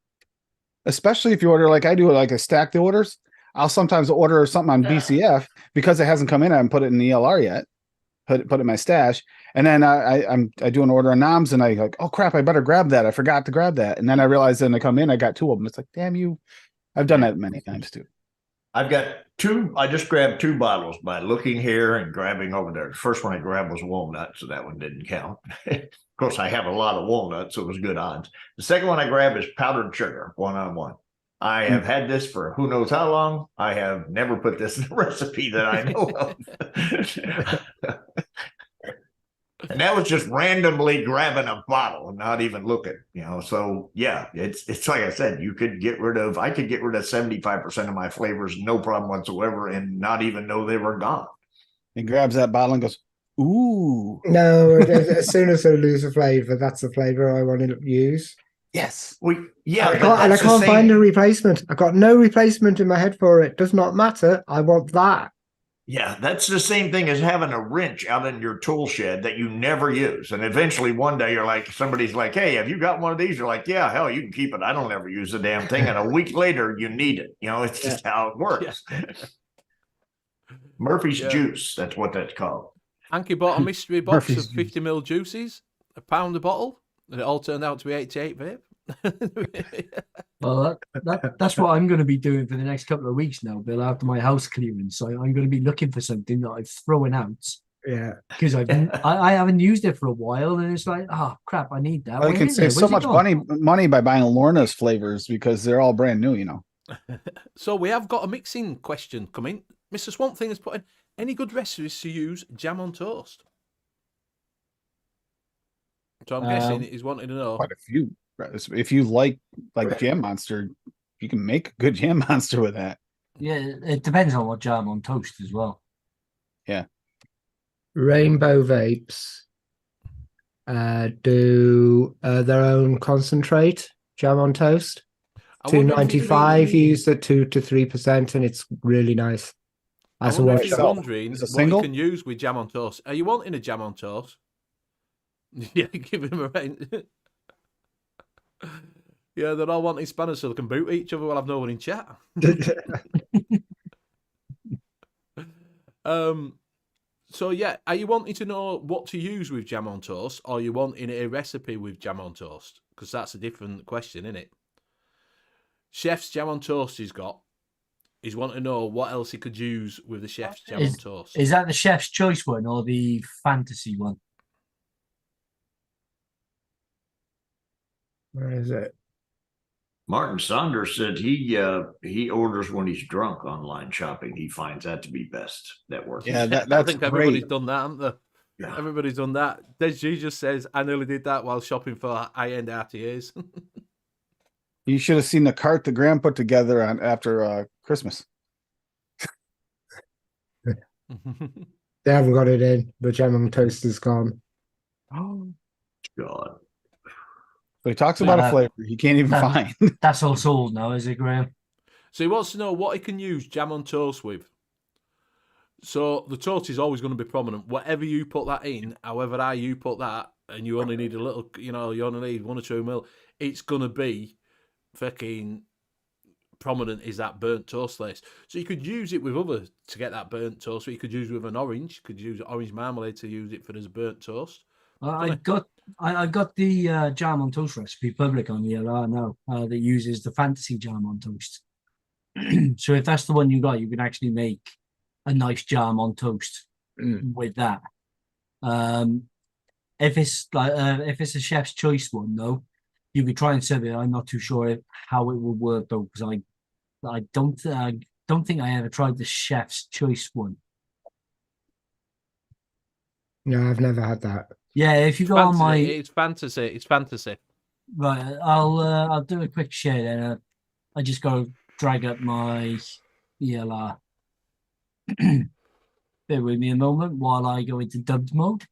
Especially if you order like I do, like a stack the orders. I'll sometimes order something on BCF because it hasn't come in. I haven't put it in the ELR yet. Put it in my stash, and then I do an order on NOMS, and I like, oh crap, I better grab that. I forgot to grab that, and then I realized when I come in, I got 2 of them. It's like, damn you! I've done that many times too. I've got 2. I just grabbed 2 bottles by looking here and grabbing over there. The first one I grabbed was walnut, so that one didn't count. Of course, I have a lot of walnuts, so it was good odds. The second one I grabbed is powdered sugar, 1-on-1. I have had this for who knows how long. I have never put this in a recipe that I know of. And that was just randomly grabbing a bottle and not even looking, So yeah, it's like I said, I could get rid of 75% of my flavors, no problem whatsoever, and not even know they were gone. He grabs that bottle and goes, ooh. No, as soon as I lose a flavor, that's the flavor I want to use. Yes. I can't find a replacement. I've got no replacement in my head for it. Does not matter. I want that. Yeah, that's the same thing as having a wrench out in your tool shed that you never use. And eventually one day you're like, somebody's like, hey, have you got one of these? You're like, yeah, hell, you can keep it. I don't ever use the damn thing. And a week later, you need it. You know, it's just how it works. Murphy's Yeah. juice. That's what that's called. Anki bought a mystery box Murphy's of 50ml juices, £1 a bottle, and it all turned out to be 88 vape. Well, that's what I'm going to be doing for the next couple of weeks now, Bill, after my house clearance. So I'm going to be looking for something that I've thrown out Yeah. because I haven't used it for a while, and it's like, oh crap, I need that. Well, you Where can is save it? so Where's it much gone? money by buying Lorna's flavors because they're all brand new, you know. So we have got a mixing question coming. Mr. Swamp Thing has put in, any good recipes to use jam on toast? So I'm guessing he's wanting to know. Quite a few. If you like Jam Monster, you can make a good Jam Monster with that. Yeah, it depends on what jam on toast as well. Rainbow Vapes do their own concentrate jam on toast. I wonder if he's 295 meaning- used at 2 to 3%, and it's really nice. I As a wonder if one he's shot. wondering Is it what single? you can use with jam on toast. Are you wanting a jam on toast? Yeah, give him a rain. Yeah, they're all wanting Spanish so they can boot each other while I've no one in chat. So yeah, are you wanting to know what to use with jam on toast, or are you wanting a recipe with jam on toast? Because that's a different question, isn't it? Chef's jam on toast he's got. He's wanting to know what else he could use with the chef's jam on toast. Is that the chef's choice one or the fantasy one? Where is it? Martin Saunders said he orders when he's drunk online shopping. He finds that to be best. That works. Yeah, I that's think everybody's great. done that, haven't they? Yeah. Everybody's done that. Des G just says, I nearly did that while shopping for high-end RTAs. You should have seen the cart the Graham put together on after Christmas. They haven't got it in. The jam on toast is gone. Oh God. So he talks about a flavor he can't even find. That's all sold now, is it, Graham? So he wants to know what he can use jam on toast with. So the toast is always going to be prominent. Whatever you put that in, however high you put that, and you only need a little, you only need 1 or 2 mil, it's going to be fucking prominent is that burnt toast lace. So you could use it with other to get that burnt toast. So you could use it with an orange. You could use orange marmalade to use it for as burnt toast. I got the jam on toast recipe public on the LR now that uses the fantasy jam on toast. So if that's the one you got, you can actually make a nice jam on toast with that. If it's a chef's choice one though, you could try and serve it. I'm not too sure how it would work though, because I don't think I ever tried the chef's choice one. No, I've never had that. Yeah, if you go on my it's fantasy. right, I'll do a quick share then. I just got to drag up my ELR. Bear with me a moment while I go into dubbed mode.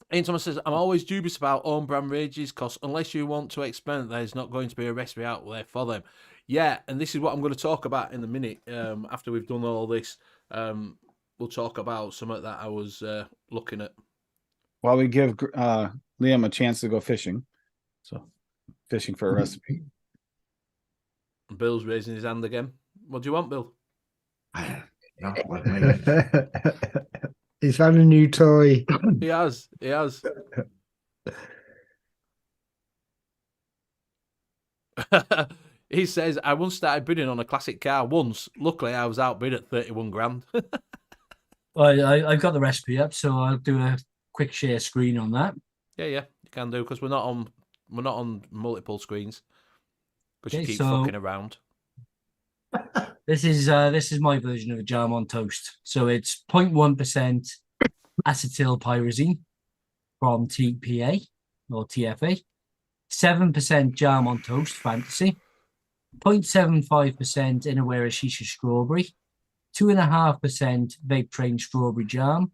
And someone says, I'm always dubious about own brand ranges because unless you want to experiment, there's not going to be a recipe out there for them. Yeah, and this is what I'm going to talk about in a minute. After we've done all this, we'll talk about something that I was looking at. While we give Liam a chance to go fishing. So, fishing for a recipe. Bill's raising his hand again. What do you want, Bill? Not with me. He's found a new toy. He has. He says, I once started bidding on a classic car once. Luckily, I was outbid at 31 grand. I've got the recipe up, so I'll do a quick share screen on that. Yeah, you can do because we're not on multiple screens because you Okay, keep so- fucking around. This is my version of a jam on toast. So it's 0.1% acetylpyrazine from TPA or TFA, 7% jam on toast fantasy, 0.75% Inawera Shisha strawberry, 2.5% vape train strawberry jam,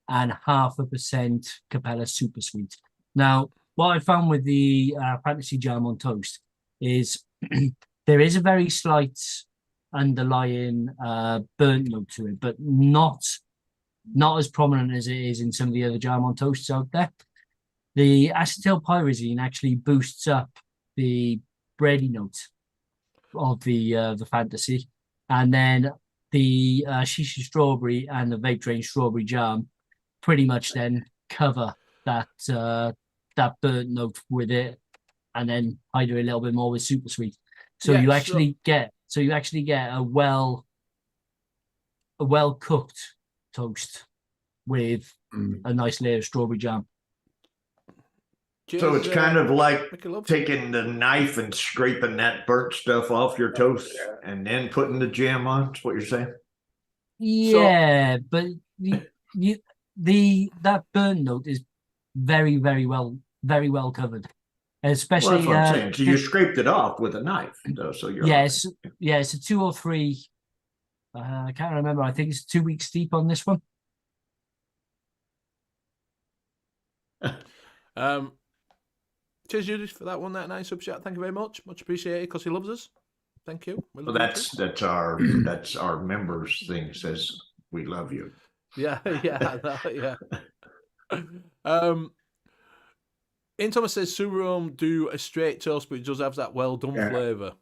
and 0.5% Capella super sweet. Now, what I found with the fantasy jam on toast is there is a very slight underlying burnt note to it, but not not as prominent as it is in some of the other jam on toasts out there. The acetylpyrazine actually boosts up the bready note of the fantasy, and then the shisha strawberry and the vape drain strawberry jam pretty much then cover that that burnt note with it, and then hide it a little bit more with super sweet. So Yeah, you so- actually get a well cooked toast with a nice layer of strawberry jam. So it's kind of like Mickey loves it. taking the knife and scraping that burnt stuff off your toast and then putting the jam on. That's what you're saying? Yeah, but that burn note is very well covered, Well, especially that's what I'm saying. So you scraped it off with a knife. So you're yes, it's a 2 or 3. I can't remember. I think it's 2 weeks deep on this one. Cheers, Judith, for that 199 sub chat. Thank you very much. Much appreciated because he loves us. Thank you. We Well, love you too. that's our members thing says we love you. Yeah, yeah. In Thomas says Surum do a straight toast, but it does have that well done flavour.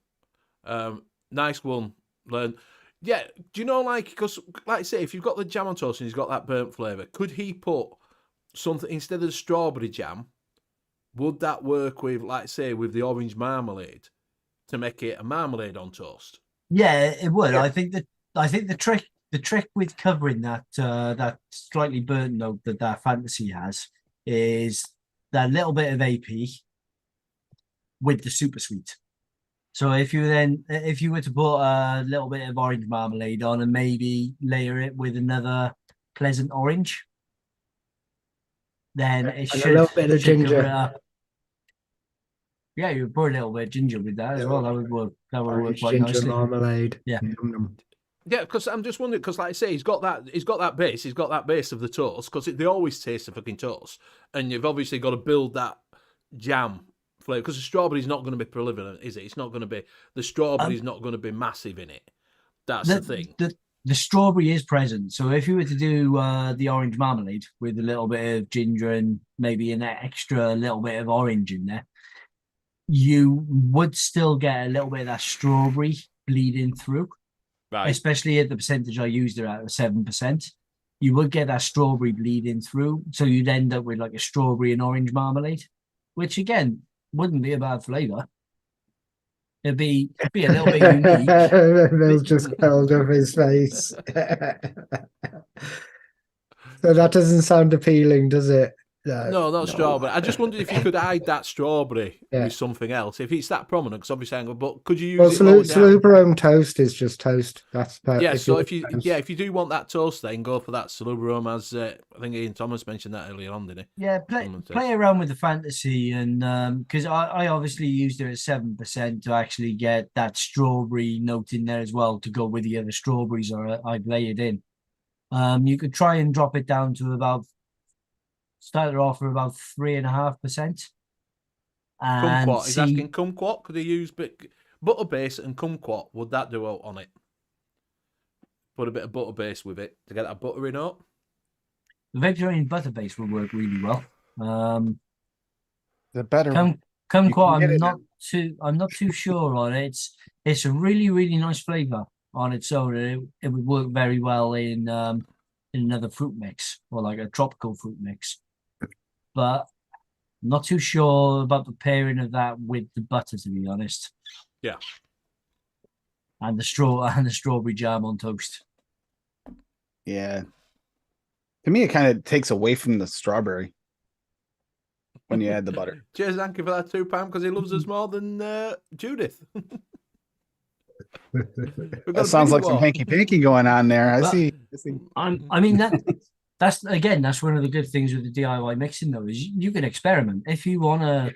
Nice one, Len. Yeah, do you know, like, because like I say, if you've got the jam on toast and he's got that burnt flavour, could he put something instead of the strawberry jam? Would that work with, like, say, with the orange marmalade to make it a marmalade on toast? Yeah, it would. Yeah. I think the trick with covering that that slightly burnt note that fantasy has is that little bit of AP with the super sweet. So if you were to put a little bit of orange marmalade on and maybe layer it with another pleasant orange, then it should, a little bit of ginger. Cover it up. Yeah, you put a little bit of ginger with that as well. That would work. That would work quite ginger nicely. Marmalade. Yeah. Yeah, because I'm just wondering, because like I say, he's got that base of the toast, because they always taste the fucking toast, and you've obviously got to build that jam flavour, because the strawberry's not going to be prolific, is it? It's not going to be, the strawberry's not going to be massive in it. That's the thing. The strawberry is present, so if you were to do the orange marmalade with a little bit of ginger and maybe an extra little bit of orange in there, you would still get a little bit of that strawberry bleeding through. Right. Especially at the percentage I used it at 7%, you would get that strawberry bleeding through. So you'd end up with like a strawberry and orange marmalade, which again wouldn't be a bad flavour. It'd be a little bit unique. Bill's just curled up his face. So that doesn't sound appealing, does it? No, not strawberry. I just wondered if you could hide that strawberry with something else. If it's that prominent, because obviously, but could you use it? Well, Salubrium toast is just toast. That's perfect. Yeah. So if you do want that toast, then go for that Salubrium. As I think Ian Thomas mentioned that earlier on, didn't he? Yeah, play around with the fantasy, and because I obviously used it at 7% to actually get that strawberry note in there as well to go with the other strawberries I'd layered in. You could try and drop it down to started off for about 3.5%. Kumquat. He's asking kumquat. Could he use butter base and kumquat? Would that do out on it? Put a bit of butter base with it to get that buttery note. The vegetarian butter base will work really well. The better kumquat. I'm not too sure on it. It's a really nice flavour on its own. It would work very well in another fruit mix or like a tropical fruit mix. But I'm not too sure about the pairing of that with the butter, to be honest. Yeah. And the strawberry jam on toast. Yeah. To me, it kind of takes away from the strawberry when you add the butter. Cheers, thank you for that £2 because he loves us more than Judith. That sounds like some hanky panky going on there. I see. I mean that's one of the good things with the DIY mixing though, is you can experiment if you wanna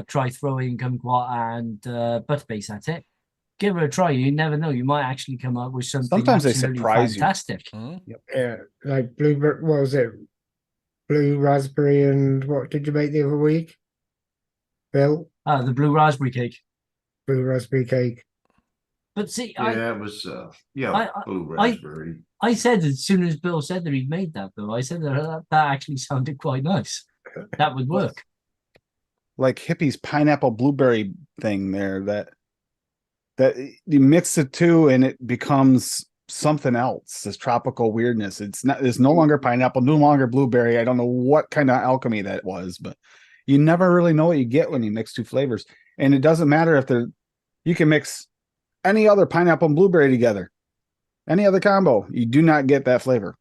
try throwing kumquat and butterbase at it. Give it a try. You never know. You might actually come up with something. Sometimes they surprise fantastic. You. Yeah, like blueberry. What was it? Blue raspberry and what did you make the other week, Bill? The blue raspberry cake. Blue raspberry cake. But see, Yeah, it was blue I raspberry. I said as soon as Bill said that he'd made that, though, I said that actually sounded quite nice. That would work. Like hippie's pineapple blueberry thing there that you mix the two and it becomes something else. This tropical weirdness. It's no longer pineapple, no longer blueberry. I don't know what kind of alchemy that was, but you never really know what you get when you mix two flavors. And it doesn't matter if you can mix any other pineapple and blueberry together, any other combo, you do not get that flavor.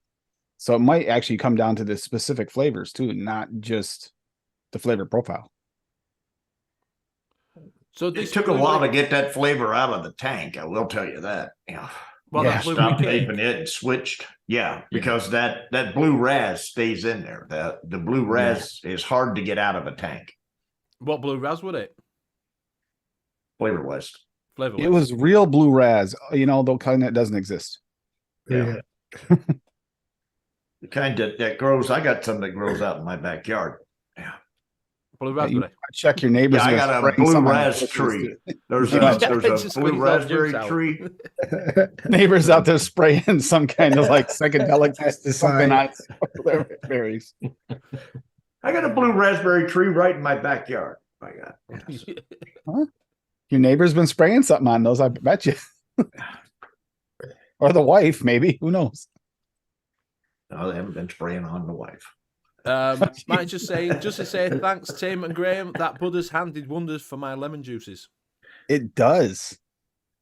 So it might actually come down to the specific flavors too, not just the flavor profile. So It took a while to get that flavor out of the tank. I will tell you that. Yeah. Well, Yeah. that Stopped blueberry cake. vaping it and switched. Yeah, because that blue raz stays in there. The blue raz is hard to get out of a tank. What blue raz would it? Flavor West. Flavor. It was real blue raz, the kind that doesn't exist. Yeah. The kind that grows. I got some that grows out in my backyard. Yeah. blue Yeah, you raspberry. check your neighbors. Yeah, I got a blue raz tree. There's a Yeah. there's a blue raspberry tree. Neighbors out there spraying some kind of like psychedelic something on berries. I got a blue raspberry tree right in my backyard. I got. Yes. Your neighbor's been spraying something on those, I bet you. Or the wife, maybe. Who knows? No, they haven't been spraying on the wife. Might just to say thanks, Tim and Graham. That Buddha's handed wonders for my lemon juices. It does.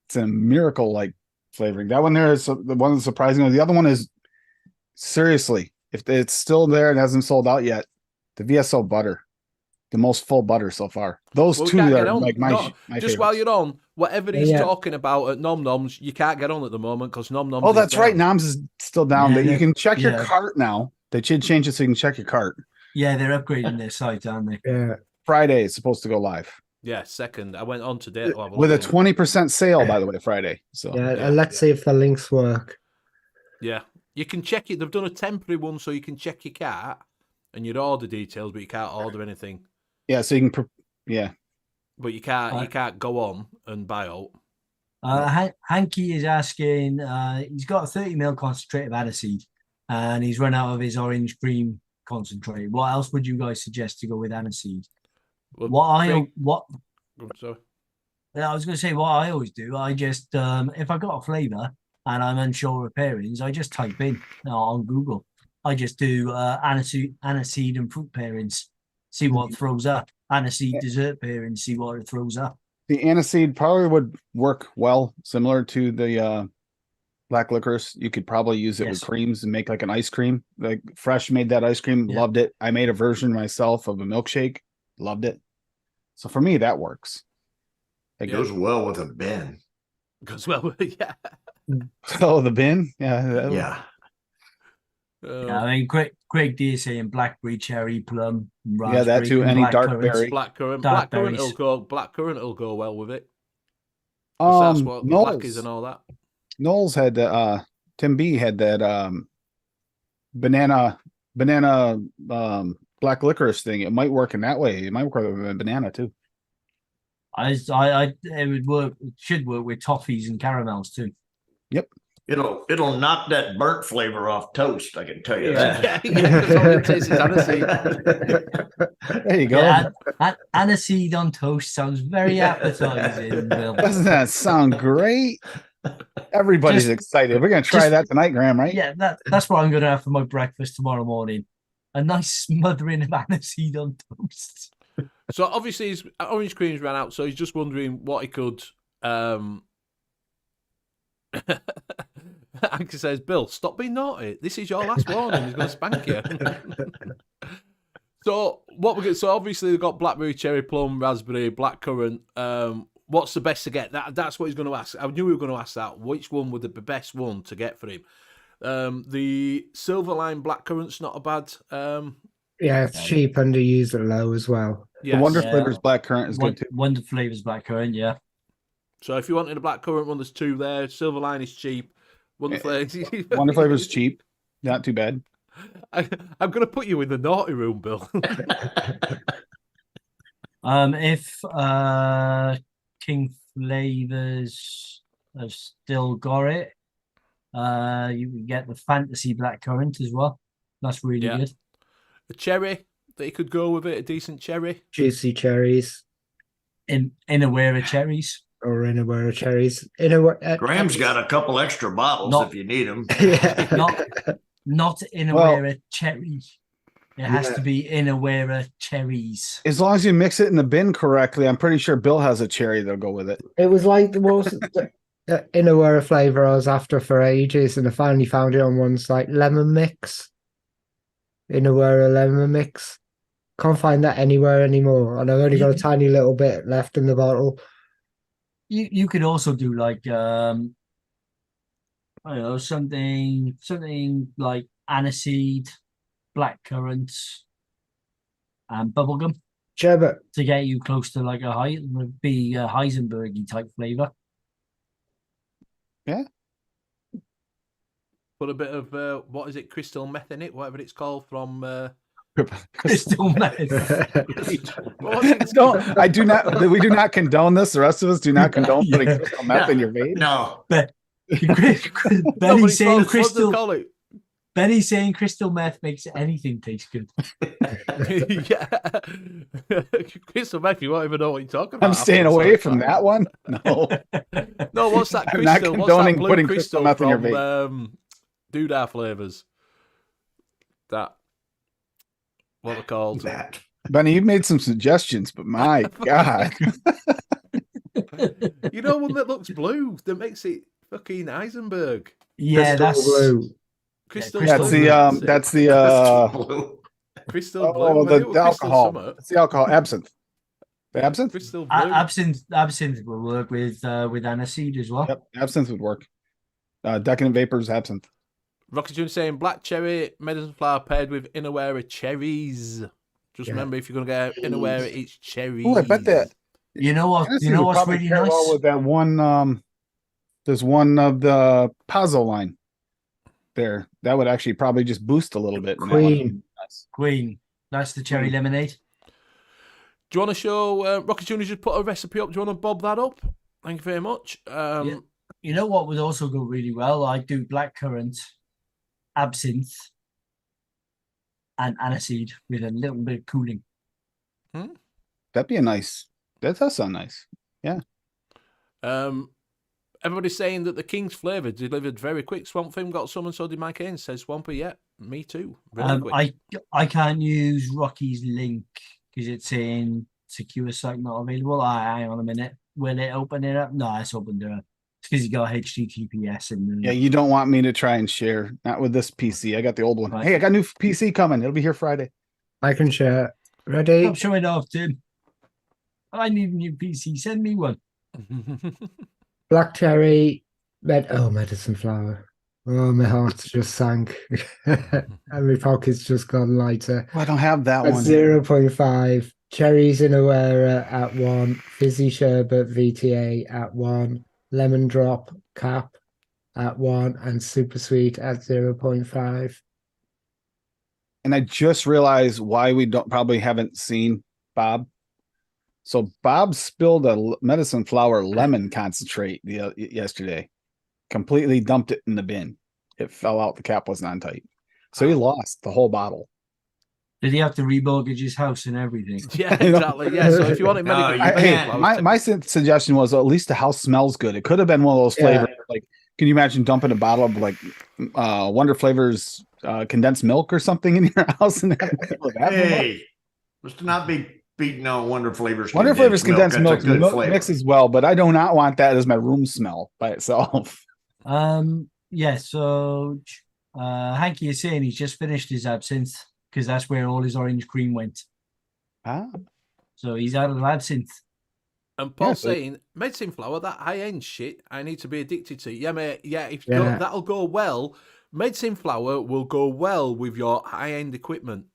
It's a miracle like flavoring. That one there is the one that's surprising. The other one is seriously, if it's still there and hasn't sold out yet, the VSO butter, the most full butter so far. Those Well, two can't are get on. like my Just favorites. while you're on, whatever he's Yeah. talking about at Nom Noms, you can't get on at the moment because Nom Noms. Oh, is that's down. right. Noms is still down, Yeah, but you can check your yeah. cart now. They should change it so you can check your cart. Yeah, they're upgrading their site, aren't they? Yeah. Friday is supposed to go live Yeah, second. I went on today. to have with a look at it. 20% sale, by the way, Friday. So Yeah, Yeah. and let's see if the links work. Yeah, you can check it. They've done a temporary one so you can check your cart and your order details, but you can't order anything. yeah, so you can, yeah. But you can't go on and buy out. Hanky is asking, he's got a 30ml concentrate of aniseed and he's run out of his orange cream concentrate. What else would you guys suggest to go with aniseed? Well, sorry. I was going to say what I always do. I just if I got a flavour and I'm unsure of pairings, I just type in on Google. I just do aniseed and fruit pairings, see what throws up. Aniseed dessert pairings, see what it throws up. The aniseed probably would work well, similar to the black licorice. You could probably use it with creams and make like an ice cream. Like Fresh made that ice cream, Yeah. loved it. I made a version myself of a milkshake, loved it. So for me, that works. It goes well with a bin. Because well, yeah. Oh, the bin, yeah, Yeah. Yeah, I mean, Craig D is saying blackberry, cherry, plum, raspberry, yeah, that too. and Any black dark currants. berry. Blackcurrant. Dark Blackcurrant will go well with it. 'Cause that's what black is and all that. Knowles had Tim B had that banana black licorice thing. It might work in that way. It might work with a banana too. It would work. It should work with toffees and caramels too. It'll knock that burnt flavor off toast. I can tell you that. Because all it tastes is aniseed. There you go. Yeah, aniseed on toast sounds very appetizing. Bill. Doesn't that sound great? Everybody's Just- excited. We're gonna try that tonight, Graham, right? Yeah, that's what I'm going to have for my breakfast tomorrow morning. A nice smothering of aniseed on toast. So obviously his orange cream's ran out, so he's just wondering what he could. Anka says, "Bill, stop being naughty. This is your last warning. He's going to spank you." So obviously they've got blackberry, cherry, plum, raspberry, blackcurrant. What's the best to get? That's what he's going to ask. I knew we were going to ask that. Which one would be the best one to get for him? The silver line blackcurrant's not a bad. Yeah, it's cheap, underused and low as well. Yes. The Wonder Yeah. Flavors blackcurrant is good too. Wonder flavors blackcurrant, yeah. So if you wanted a blackcurrant one, there's two there. Silver line is cheap. Wonder Flavors. Wonder Flavors cheap, not too bad. I'm going to put you in the naughty room, Bill. If King Flavors, I've still got it. You can get the fantasy blackcurrant as well. That's really Yeah. good. A cherry that you could go with it, a decent cherry. Juicy cherries In aware of cherries. or in a where of cherries. Graham's got a couple extra bottles Not- if you need them. Yeah. Not in aware of cherry. It has to be in aware of cherries. As long as you mix it in the bin correctly, I'm pretty sure Bill has a cherry that'll go with it. It was like the most inner flavor I was after for ages, and I finally found it on one site. Lemon mix. Inner lemon mix. Can't find that anywhere anymore, and I've only got a tiny little bit left in the bottle. You could also do like I don't know, something like aniseed, blackcurrant, and bubblegum Sure, but to get you close to like a Heisenbergy type flavor. Put a bit of what is it, crystal meth in it, whatever it's called from. Crystal meth. What's it Don't, I do not. We do not condone this. The rest of us do not condone putting Yeah. crystal meth in your vape. No. Benny's saying What's they crystal. call it? Benny's saying crystal meth makes anything taste good. Yeah, crystal meth. You won't even know what you're talking about. I'm staying away from that one. No, No, what's that I'm not crystal? What's that condoning blue putting crystal crystal meth in your from Doodah flavors? That what they're called? That. Benny, you've made some suggestions, but my God, You know one that looks blue that makes it fucking Heisenberg. Yeah, Crystal that's blue. Crystal Crystal that's blue, the that's it. that's the Crystal blue. Crystal blue. I knew it the was crystal alcohol. something. It's the alcohol absinthe. The absinthe. Crystal blue. absinthe will work with aniseed as well. Yep, absinthe would work. Decadent Vapors absinthe. Rocky June saying black cherry medicine flower paired with innerwear of cherries. Just Yeah. remember, if you're gonna get innerwear, it's cherries. Oh, I bet that. You know what? Honestly, You know would what's probably really pair nice? well with that one. There's one of the Pazzo line. There, that would actually probably just boost a little bit. in that one. Queen. Nice. Queen. That's the cherry lemonade. Do you want to show Rocky Junior just put a recipe up? Do you want to bob that up? Thank you very much. Yeah. You know what would also go really well? I do blackcurrant, absinthe, and aniseed with a little bit of cooling. That'd be a nice. That does sound nice. Everybody's saying that the King's flavour delivered very quick. Swamp Thing got some, and so did Mike Haynes. Says Swampy, yeah, me too. Really quick. I can't use Rocky's link because it's in secure site not available. Hang on a minute. Will it open it up? No, it's opened it up. It's because you got HTTPS in Yeah, you don't want me to try and share. Not with this PC. I got the old one. Right. Hey, I got a new PC coming. It'll be here Friday. I can share. Ready? Stop showing off, Tim. I need a new PC. Send me one. Black cherry, medicine flower. Oh, my heart's just sank. And my pocket's just gone lighter. Oh, I don't have that At one. 0.5. Cherries in Awera at 1. Fizzy sherbet VTA at 1. Lemon drop cap at 1. And super sweet at 0.5. And I just realized why we probably haven't seen Bob. So Bob spilled a medicine flower lemon concentrate yesterday. Completely dumped it in the bin. It fell out. The cap wasn't on tight. So he lost the whole bottle. Did he have to remortgage his house and everything? Yeah, exactly. Yeah, so if you want it No, medical, you Hey, can't. my suggestion was at least the house smells good. It could have been one of those Yeah. flavors. Like, can you imagine dumping a bottle of like Wonder Flavors condensed milk or something in your house? And Hey, let's not be beating on Wonder Flavors. Wonder Flavors condensed condensed milk, That's a good milk flavor. mix as well, but I do not want that as my room smell by itself. Yeah, so Hanky is saying he's just finished his absinthe because that's where all his orange cream went. Ah, So he's out of absinthe. And Paul Yeah, saying, medicine flower, that high-end shit, I need to be addicted to. Yeah, mate, yeah, Yeah. that'll go well. Medicine flower will go well with your high-end equipment.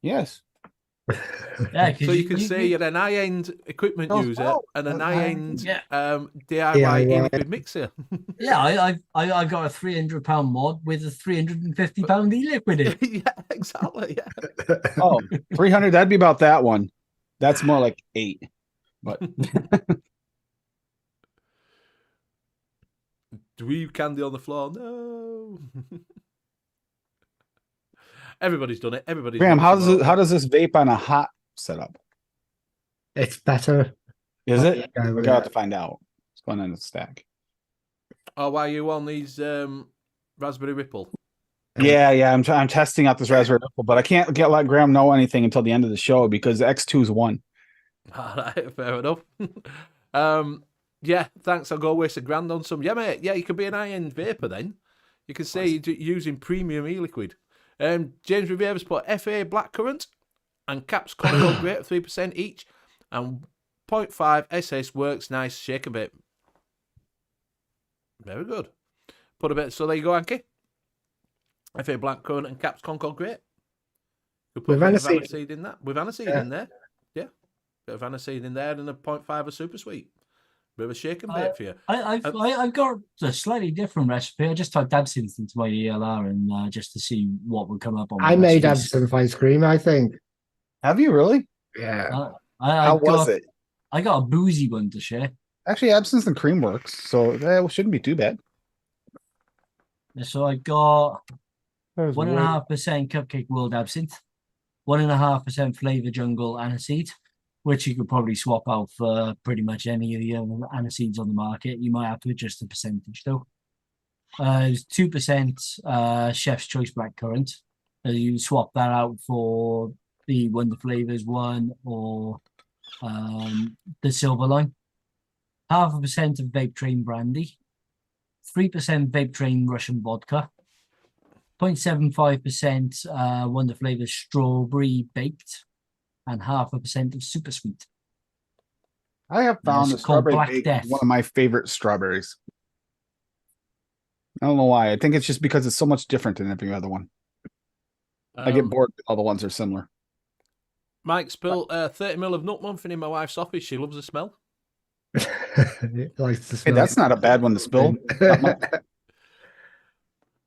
yes. Yeah, So you can say you're an high-end equipment Oh, user well, and an okay. high-end Yeah. DIY DIY. liquid mixer. Yeah, I got a £300 mod with a £350 e-liquid in. Yeah, exactly. Yeah. Oh, 300, that'd be about that one. That's more like 8. But Dweeb candy on the floor. No. Everybody's done it. Everybody's Graham, done some how does this vape on a hot setup? It's better. Is it? Yeah, We're gonna have to find out. It's going in the stack. Oh, why are you on these Raspberry Ripple? Yeah. I'm testing out this Raspberry Ripple, but I can't let Graham know anything until the end of the show because X2's won. All right, fair enough. Yeah, thanks. I'll go waste $1,000 on some. Yeah, mate. Yeah, you could be an high-end vapor then. You can say you're using premium e-liquid. James Rivera's put FA Blackcurrant and Caps Congo Great at 3% each, and 0.5 SS Works Nice Shake a bit. Very good. Put a bit. So there you go, Anki. FA Blackcurrant and Caps Concord Great. You put With a bit of aniseed. aniseed in that. With aniseed in there. Yeah. Bit of aniseed in there and a 0.5 of super sweet. Bit of a shake and bake for you. I've got a slightly different recipe. I just typed absinthe into my ELR and just to see what would come up on. I made recipes. absinthe ice cream, I think. Have you really? Yeah. How was it? I got a boozy one to share. Actually, absinthe and cream works, so that shouldn't be too bad. So I got There's 1.5% Cupcake World Absinthe, 1.5% Flavour Jungle Aniseed, which you could probably swap out for pretty much any of the other aniseeds on the market. You might have to adjust the percentage though. There's 2% Chef's Choice Blackcurrant. You swap that out for the Wonder Flavors one or the Silver Line. 0.5% of Vape Train Brandy, 3% Vape Train Russian Vodka, 0.75% Wonder Flavors Strawberry Baked, and 0.5% of Super Sweet. I have found the It's called strawberry Black bake Death. one of my favorite strawberries. I don't know why. I think it's just because it's so much different than every other one. I get bored. All the ones are similar. Mike spilled 30 ml of nut muffin in my wife's office. She loves the smell. It likes to Hey, smell. that's not a bad one to spill. Not much.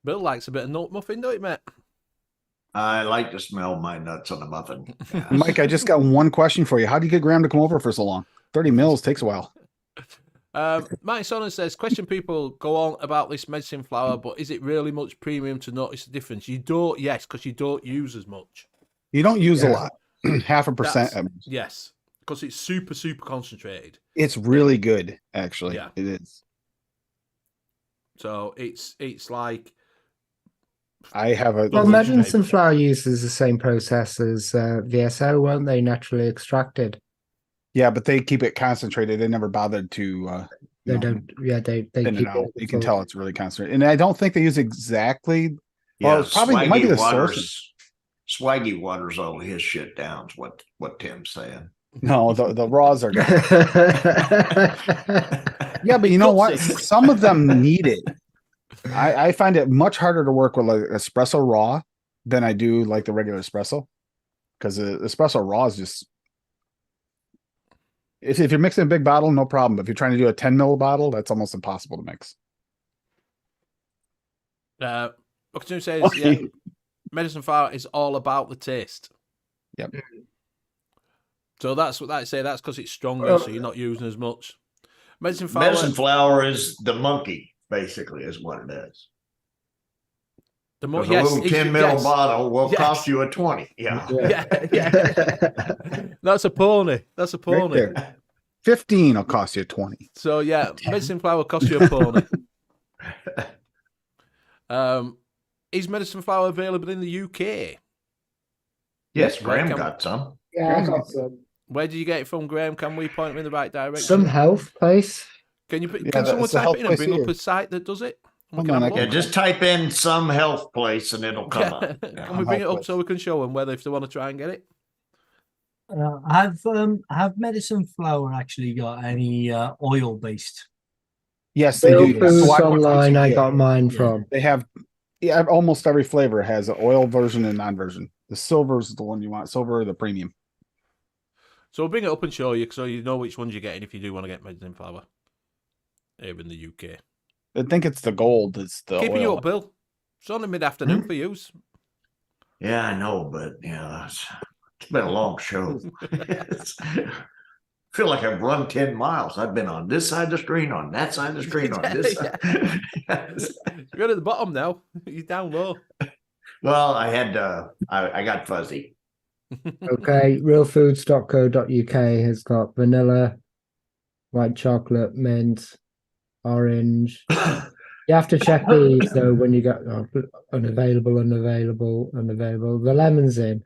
Bill likes a bit of nut muffin, don't you, mate? I like to smell my nuts on the muffin. Yeah. Mike, I just got one question for you. How do you get Graham to come over for so long? 30 mils takes a while. Mike Sonnen says, question people go on about this medicine flower, but is it really much premium to notice the difference? You don't, yes, because you don't use as much. You don't use a Yeah. lot. 0.5%. Yes, because it's super, super concentrated. It's really good, actually. Yeah. It is. So it's like I have a. Well, medicine flower uses the same process as VSO, won't they? Naturally extracted. Yeah, but they keep it concentrated. They never bothered to. They don't. Yeah, they Thin keep it out. it You can full. tell it's really concentrated, and I don't think they use exactly. Yeah, Well, probably it might be the Swaggy waters all his shit down. Is what Tim's saying. No, the raws are. Yeah, but you know what? Some of them need it. I find it much harder to work with like espresso raw than I do like the regular espresso, because the espresso raw is just. If you're mixing a big bottle, no problem. But if you're trying to do a 10 ml bottle, that's almost impossible to mix. Octune says, yeah, medicine flower is all about the taste. Yep. So that's what I say. That's because it's stronger, so you're not using as much. Medicine flower. Medicine flower is the monkey, basically, is what it is. The more, A little 10 ml bottle will cost you a 20. Yeah. Yeah. That's a pony. That's a Right pony. there. 15 will cost you 20. So yeah, medicine flower costs you a pony. Is medicine flower available in the UK? Yes, Where Graham can- got some. Yeah, I got some. Where do you get it from, Graham? Can we point them in the right direction? Some health place. Can you? Yeah, Can someone that's a type health it in and place bring up here. a site that does it? And we Hold can on, have a I Yeah, look? just type in some health place and it'll come up. Can Yeah. we bring it up Health so we can show them whether if they want to try and get it? Have medicine flower actually got any oil based? Yes, they Bill do. You have to Foods watch what ones online, you I get. got mine from. They have, yeah, almost every flavor has an oil version and non-version. The silver is the one you want. Silver or the premium. So we'll bring it up and show you so you know which ones you're getting if you do want to get medicine flower here in the UK. I think it's the gold. It's the Keeping you oil. up, Bill. It's only mid-afternoon for you. Yeah, I know, but yeah, it's been a long show. feel like I've run 10 miles. I've been on this side of the screen, on that side of the screen, on this side. You're at the bottom now. You're down low. Well, I had I got fuzzy. Okay, realfoods.co.uk has got vanilla, white chocolate, mint, orange. You have to check these though when you get unavailable. The lemon's in.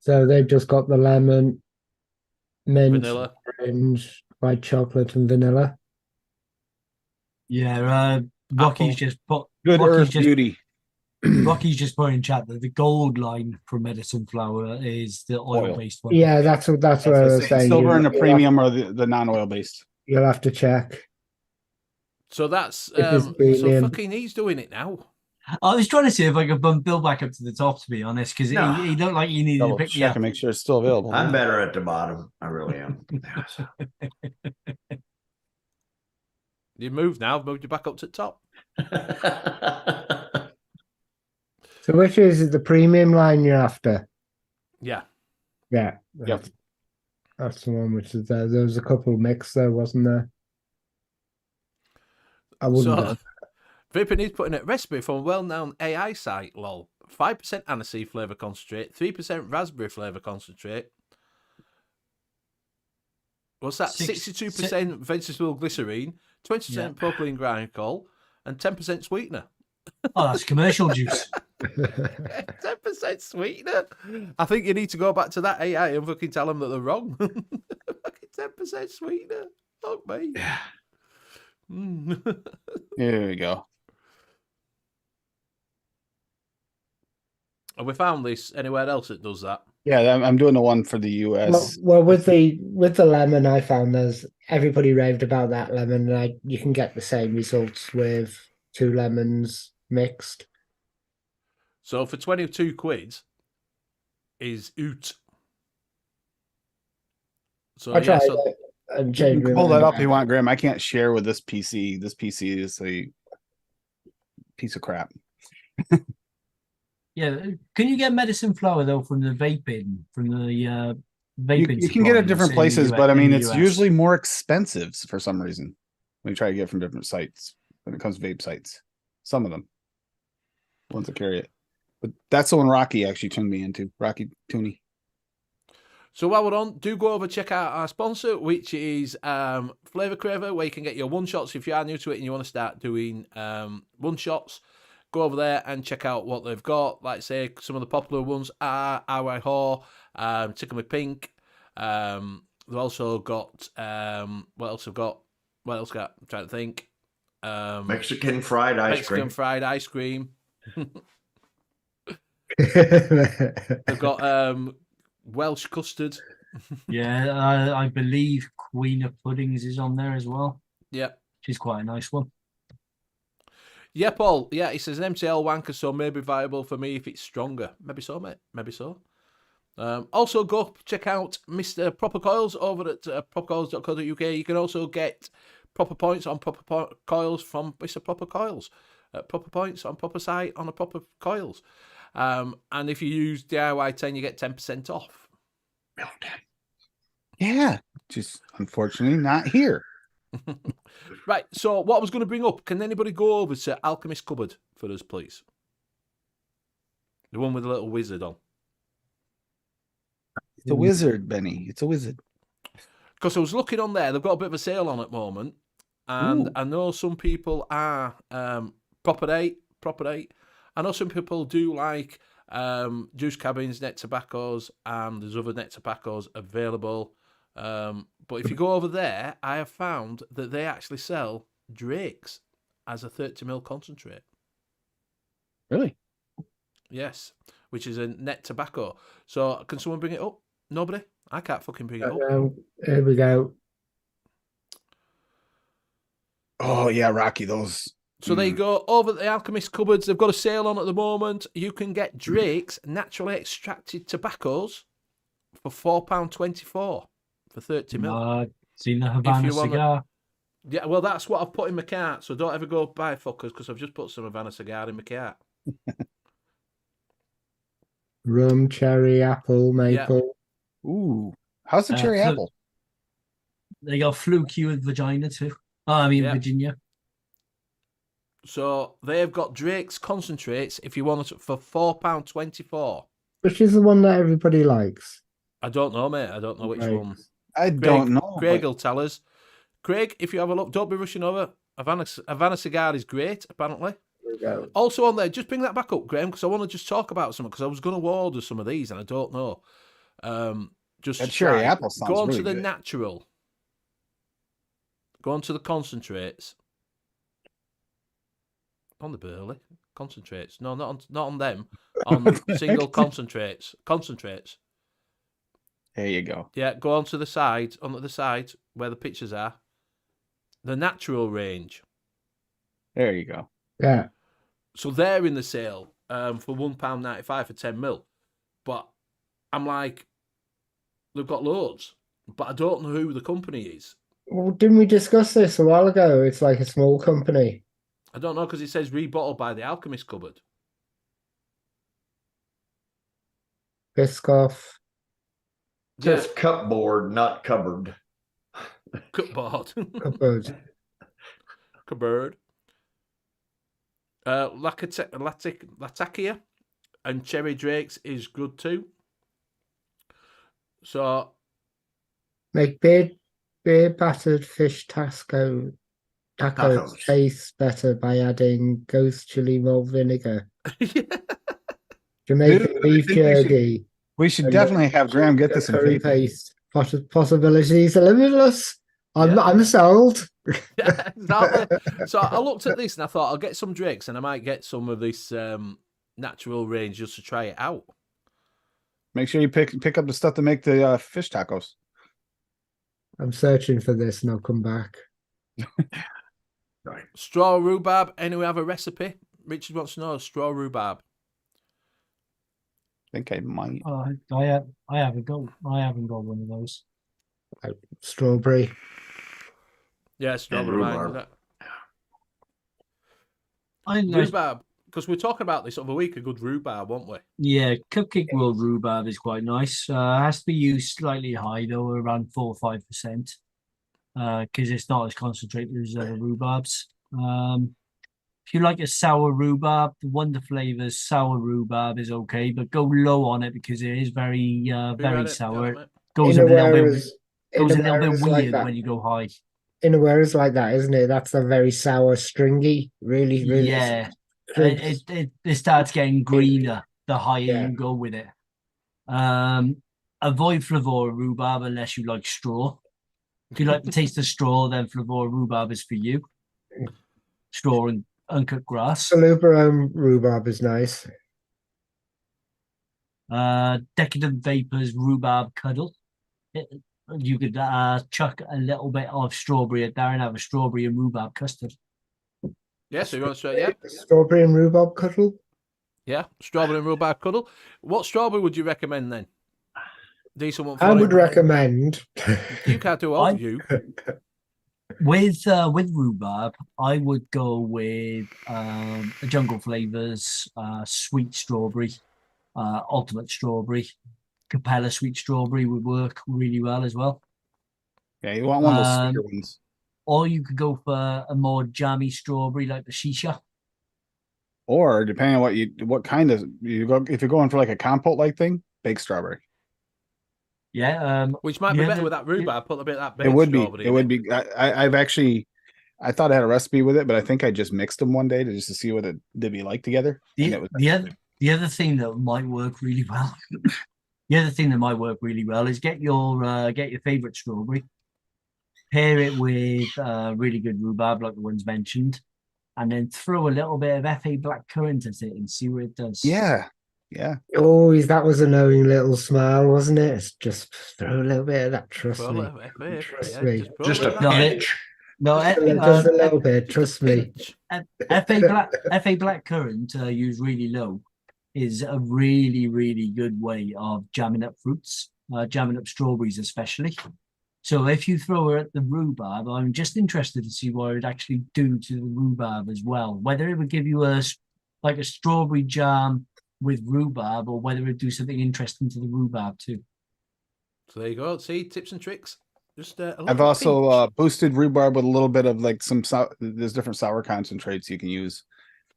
So they've just got the lemon, mint, Vanilla. orange, white chocolate, and vanilla. Yeah, Rocky's Apple. just put Good Rocky's Earth just Beauty. Rocky's just put in chat that the gold line from medicine flour is the oil-based one. Yeah, that's what I was saying. Silver and the You'll premium or the non-oil based. You'll have to check. So that's If it's so premium. fucking he's doing it now. I was trying to see if I could bump Bill back up to the top, to be honest, because No. he looked like he needed to Double pick me check up. and make sure it's still available. I'm better at the bottom. I really am. You moved now. I've moved you back up to the top. So which is the premium line you're after? Yeah. Yeah. Yep. That's the one which is there. There was a couple mixed there, wasn't there? I wouldn't So go. Vaping is putting a recipe from a well-known AI site. Lol. 5% aniseed flavour concentrate, 3% raspberry flavour concentrate. What's that? 62% vegetable glycerine, 20% propylene glycol, and 10% sweetener. Oh, that's commercial juice. 10% sweetener. I think you need to go back to that AI and fucking tell them that they're wrong. Fucking 10% sweetener. Fuck me. Yeah. Here we go. Have we found this anywhere else that does that? Yeah, I'm doing the one for the US. Well, with the lemon, I found everybody raved about that lemon. And you can get the same results with 2 lemons mixed. So for 22 quid is oot. So I tried so it and You changed can my pull that mind up if you about want, Graham. I can't share with this PC. This PC is a piece of crap. Yeah, can you get medicine flour though from the vaping vaping? You can get it suppliers different in the places, US but I in mean, the it's US? usually more expensive for some reason when you try to get it from different sites when it comes to vape sites. Some of them, ones that carry it. But that's the one Rocky actually tuned me into. Rocky Tooney. So while we're on, do go over check out our sponsor, which is Flavour Craver, where you can get your one shots if you are new to it and you want to start doing one shots. Go over there and check out what they've got. Like I say, some of the popular ones are Our Haw, Tickle Me Pink. They've also got what else have got? What else got? I'm trying to think. Mexican fried ice Mexican cream. fried ice cream. it. They've got Welsh custard. Yeah, I believe Queen of Puddings is on there as well. Yeah. She's quite a nice one. Yeah, Paul. Yeah, he says an MTL wanker, so maybe viable for me if it's stronger. Maybe so, mate. Maybe so. Also, go check out Mr. Proper Coils over at propercoils.co.uk. You can also get proper points on proper coils from Mr. Proper Coils. Proper points on proper site on a proper coils. And if you use DIY 10, you get 10% off. Yeah, just unfortunately not here. Right, so what I was going to bring up, can anybody go over to Alchemist Cupboard for us, please? The one with the little wizard on. It's a wizard, Benny. It's a wizard. Because I was looking on there, they've got a bit of a sale on at the moment. And I know some people are proper date. I know some people do like juice cabins, net tobaccos, and there's other net tobaccos available. But if you go over there, I have found that they actually sell Drake's as a 30ml concentrate. Really? Yes, which is a net tobacco. So can someone bring it up? Nobody? I can't fucking bring it up. Here we go. Oh yeah, Rocky. Those. So there you go. Over at the Alchemist Cupboards, they've got a sale on at the moment. You can get Drake's naturally extracted tobaccos for £4.24 for 30ml. Seen the Havana cigar. Yeah, well, that's what I've put in my cart. So don't ever go buy fuckers because I've just put some Havana cigar in my cart. Rum, cherry, apple, maple. Ooh, how's the Uh, cherry flu- apple? They got flu cured vagina too. Oh, I mean Yeah. Virginia. So they've got Drake's concentrates if you want it for £4.24. Which is the one that everybody likes. I don't know, mate. I don't know which Right. one. I don't know. Craig but will tell us. Craig, if you have a look, don't be rushing over. Havana cigar is great, apparently. There we go. Also on there, just bring that back up, Graham, because I want to just talk about something, because I was going to order some of these and I don't know. Just That to cherry try. apple sounds Go on really to the good. natural. Go on to the concentrates. On the burley. Concentrates. No, not on them. On What the single heck? concentrates. Concentrates. There you go. Yeah, go on to the side, on the side where the pictures are. The natural range. There you go. Yeah. So they're in the sale for £1.95 for 10 ml. But I'm like, they've got loads, but I don't know who the company is. Well, didn't we discuss this a while ago? It's like a small company. I don't know because it says rebottled by the Alchemist Cupboard. Biscoff. Just cupboard, not cupboard. Cupboard. Cupboard. Cupboard. Latakia and Cherry Drakes is good too. So Make beer battered fish tacos Tacos. taste better by adding ghost chili malt vinegar, yeah. Jamaican Dude, I beef think we should- jerky, We should and definitely have Graham get this in curry paper. paste. Possibilities are limitless. I'm sold. Yeah, exactly. So I looked at this and I thought I'll get some Drakes and I might get some of this natural range just to try it out. Make sure you pick up the stuff to make the fish tacos. I'm searching for this and I'll come back. Right. Straw rhubarb. Anyone have a recipe? Richard wants to know straw rhubarb. I think I might. I haven't got one of those. Strawberry. Yeah, straw And rhubarb. Rhubarb. Because we were talking about this other week, a good rhubarb, weren't we? Yeah, cupcake rolled rhubarb is quite nice. Has to be used slightly high though, around 4 or 5%, because it's not as concentrated as other rhubarbs. If you like a sour rhubarb, the Wonder Flavors sour rhubarb is okay, but go low on it because it is very sour. Goes a little bit weird when you go high. Innerwear is like that, isn't it? That's a very sour, stringy, really. Yeah. It starts getting greener the higher you go with it. Avoid Flavor rhubarb unless you like straw. If you like the taste of straw, then Flavor rhubarb is for you. Straw and uncut grass. Salubrone rhubarb is nice. Decadent Vapors rhubarb cuddle. You could chuck a little bit of strawberry at there and have a strawberry and rhubarb custard. Yeah, so you want to yeah. Strawberry and rhubarb cuddle? Yeah, strawberry and rhubarb cuddle. What strawberry would you recommend then? Decent one for I you. would recommend. You can't do all of you. With rhubarb, I would go with a Jungle Flavors sweet strawberry, ultimate strawberry. Capella sweet strawberry would work really well as well. Yeah, you want one of those sweeter ones. Or you could go for a more jammy strawberry like the shisha. Or depending on what kind of you go, if you're going for like a compote like thing, baked strawberry. Yeah, which might be better with that rhubarb. Put a bit of that baked It would be. strawberry. It would be. I've actually, I thought I had a recipe with it, but I think I just mixed them one day to see what they'd be like together. The other thing that might work really well. The other thing that might work really well is get your favorite strawberry, pair it with really good rhubarb like the ones mentioned, and then throw a little bit of FA blackcurrant at it and see what it does. Yeah. Oh, that was a knowing little smile, wasn't it? It's just throw a little bit of that. Trust me. Trust me. Just a No, pinch. Just a little bit. Trust me. FA blackcurrant used really low is a really, really good way of jamming up fruits, jamming up strawberries especially. So if you throw her at the rhubarb, I'm just interested to see what it would actually do to the rhubarb as well. Whether it would give you a strawberry jam with rhubarb, or whether it would do something interesting to the rhubarb too. So there you go. See, tips and tricks. Just a little I've also pinch. boosted rhubarb with a little bit of like there's different sour concentrates you can use.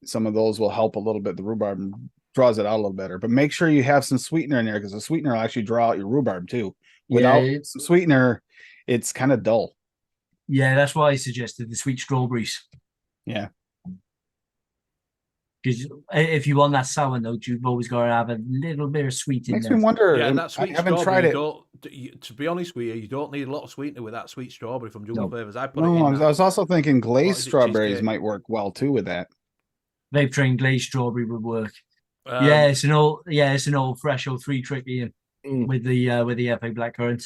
Some of those will help a little bit. The rhubarb draws it out a little better, but make sure you have some sweetener in there because the sweetener will actually draw out your rhubarb too. Without Yeah, some sweetener, it's kind of dull. Yeah, that's why I suggested the sweet strawberries. Yeah. Because if you want that sour note, you've always got to have a little bit of sweet in Makes me there. wonder. Yeah, I that sweet haven't strawberry. tried it. To be honest with you, you don't need a lot of sweetener with that sweet strawberry from Jungle No. Flavors. I put it No, in. I was also thinking What glazed is it, strawberries cheesecake? might work well too with that. Vape Train glazed strawberry would work. Um, Yeah, it's an old fresh 03 tricky Mm. with the FA blackcurrant.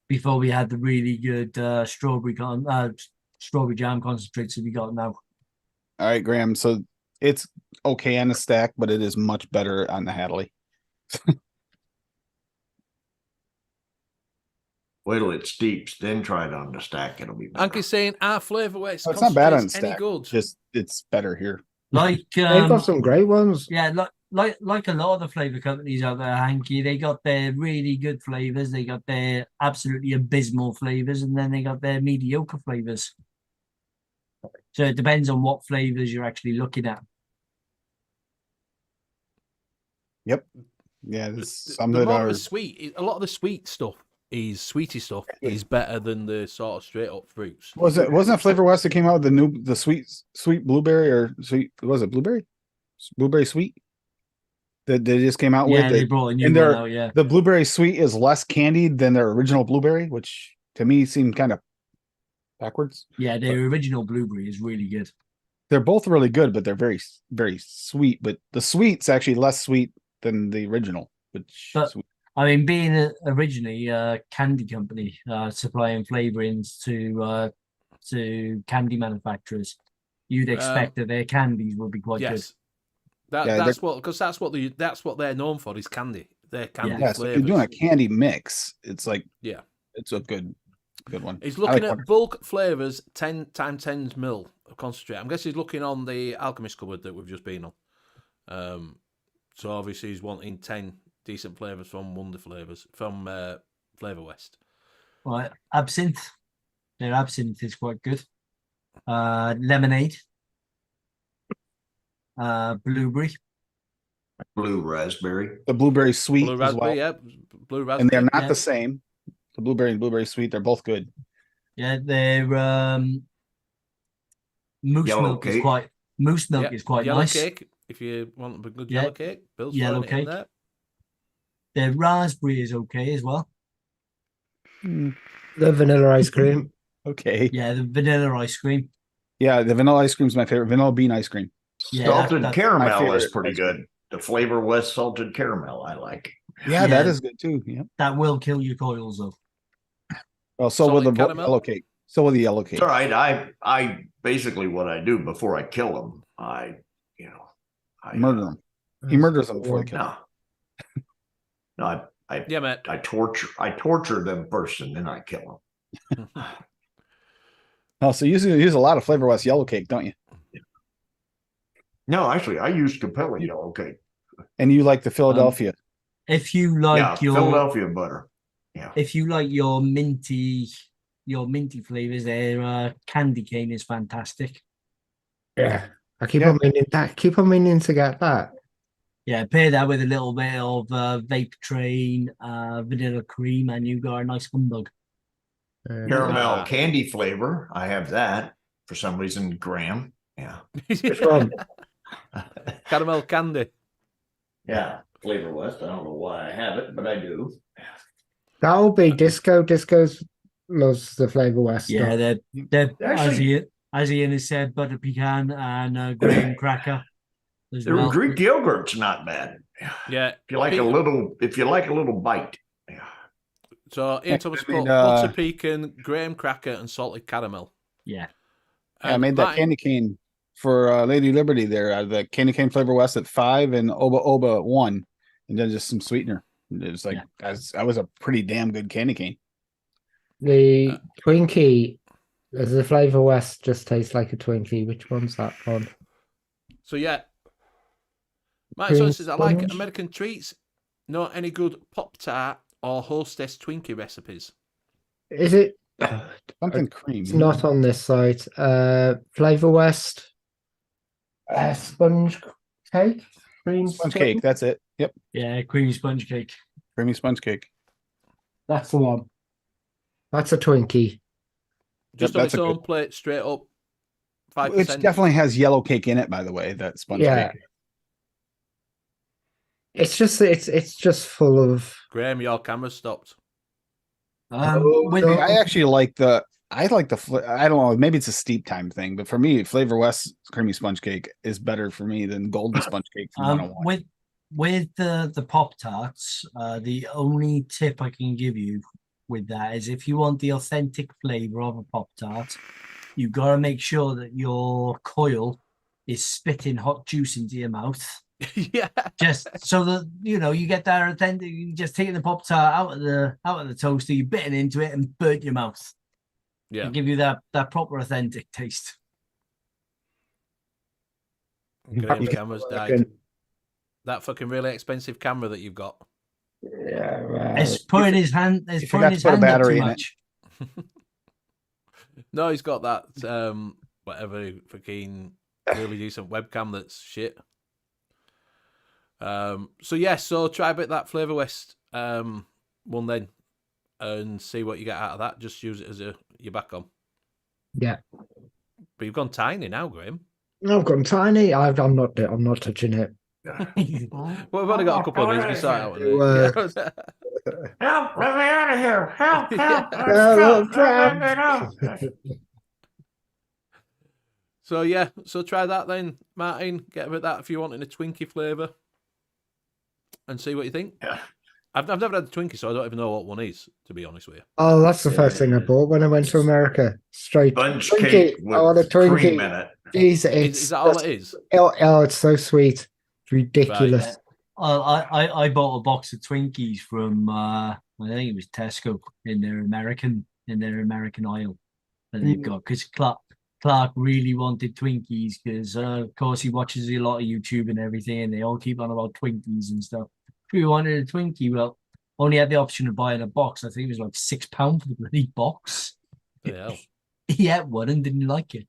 Before we had the really good strawberry jam concentrates that we got now. All right, Graham. So it's okay on the stack, but it is much better on the Hadley. Wait till it steeps, then try it on the stack. It'll be better. Anke's saying our Flavour West Oh, it's not bad on concentrates any stack. good. Just it's better here. Like they've got some great ones. yeah, like a lot of the flavor companies out there, Hanky, they got their really good flavors, they got their absolutely abysmal flavors, and then they got their mediocre flavors. So it depends on what flavors you're actually looking at. Yep. Yeah, there's some The that more of are the sweet, a lot of the sweet stuff sweetie stuff is better than the sort of straight up fruits. wasn't it Flavor West that came out with the sweet blueberry or sweet was it blueberry? Blueberry sweet? That they just came out Yeah, with they it. brought a new And one they're out, yeah. the blueberry sweet is less candied than their original blueberry, which to me seemed kind of backwards. Yeah, their original blueberry is really good. They're both really good, but they're very, very sweet. But the sweet's actually less sweet than the original, which But I mean, being originally a candy company supplying flavorings to candy manufacturers, you'd expect that their candies would be quite good. Yes, Yeah, that's what they're known for is candy. They're candy yeah, so if flavors. you're doing a candy mix, it's like Yeah. it's a good one. He's I looking like at bulk flavors 10 times 10 mil of concentrate. I'm guessing he's looking on the Alchemist cupboard that we've just been on. So obviously he's wanting 10 decent flavors from Wonder Flavors from Flavor West. Right, absinthe. Their absinthe is quite good. Lemonade. Blueberry. Blue raspberry. The blueberry sweet Blue as well, raspberry, yeah. Blue raspberry. and they're not yeah. the same. The blueberry and blueberry sweet, they're both good. Yeah, their moose Yellow milk is cake. quite Yeah, is quite yellow nice. cake. If you want a good Yeah, yellow cake, Bill's yellow throwing it in cake. there. Their raspberry is okay as well. The vanilla ice cream. Okay. Yeah, the vanilla ice cream. Yeah, the vanilla ice cream is my favorite. Vanilla bean ice cream. Yeah, Salted that's my caramel is favorite pretty ice cream. good. The Flavor West salted caramel, I like. Yeah, that Yeah. is good too. Yeah. that will kill your coils though. Oh, so with the Salted caramel? yellow cake. So with the yellow cake. It's all right. I basically what I do before I kill them, I Murder them. He murders them before he kills them. No, Yeah, mate. I torture them first and then I kill them. Oh, so you use a lot of Flavor West yellow cake, don't you? No, actually, I use Capella yellow cake. And you like the Philadelphia. If you like Yeah, Philadelphia butter. Yeah, if you like your minty flavors, their candy cane is fantastic. Yeah, I keep on meaning to get that. Yeah, pair that with a little bit of Vape Train, vanilla cream, and you got a nice humbug. caramel candy flavor. I have that for some reason. Graham. Yeah, Which one? Caramel candy. yeah. Flavor West. I don't know why I have it, but I do. That'll be Disco. Disco's loves the Flavor West Yeah, stuff. they're Actually- as Ian has said, butter pecan and graham cracker as The well. Greek yogurt's not bad. Yeah. If you like a little bite. Yeah. So Ian Thomas I made, put butter pecan, graham cracker, and salted caramel. Yeah, I made that candy cane for Lady Liberty there. The candy cane Flavor West at 5 and Oba Oba at 1. And then just some sweetener. It was like that was a pretty damn good candy cane. The Twinkie, as the Flavor West, just tastes like a Twinkie. Which one's that one? So yeah. Mike Cream so says I like sponge? American treats. No, any good Pop-Tart or Hostess Twinkie recipes? Is it? Something It's creamy. not on this site. Flavor West. Sponge cake. Cream Sponge cake. That's it. Yep. Yeah, creamy sponge cake. Creamy sponge cake. That's the one. That's a Twinkie. Just Yep, on that's its a own good- plate, straight up. 5%. Which definitely has yellow cake in it, by the way. That sponge Yeah. cake. It's just full of. Graham, your camera's stopped. With no. I actually like the. I like the. I don't know. Maybe it's a steep time thing, but for me, Flavor West creamy sponge cake is better for me than golden sponge cake from 101. with the Pop Tarts, the only tip I can give you with that is if you want the authentic flavor of a Pop Tart, you've got to make sure that your coil is spitting hot juice into your mouth. Yeah. Just so that you get that authentic. You just taking the Pop Tart out of the toaster, you bitten into it and burnt your mouth. Yeah. And give you that proper authentic taste. Graham's camera's died. Working. That fucking really expensive camera that you've got. Yeah, well, It's putting his hand. It's you putting forgot to his put a hand up battery too in it. much. No, he's got that whatever fucking really decent webcam that's shit. So try a bit that Flavor West one then and see what you get out of that. Just use it as your back on. yeah. But you've gone tiny now, Graham. I've gone tiny. I'm not touching it. Well, we've only got a couple of minutes. We sort out. Help! Let me out of here! Help! Help! Oh, Let me out. So try that then, Martin. Get a bit of that if you want in a Twinkie flavour, and see what you think. Yeah. I've never had a Twinkie, so I don't even know what one is. To be honest with you. Oh, that's the first thing I bought when I went to America. Straight Sponge Twinkie. cake I want a with cream Twinkie. in it. Jeez, Is that all it is? it's so sweet. It's ridiculous. I bought a box of Twinkies from I think it was Tesco in their American aisle that they've got because Clark really wanted Twinkies because of course he watches a lot of YouTube and everything and they all keep on about Twinkies and stuff. If we wanted a Twinkie, well, only had the option of buying a box. I think it was like £6 for the bloody box. Yeah. He ate one and didn't like it.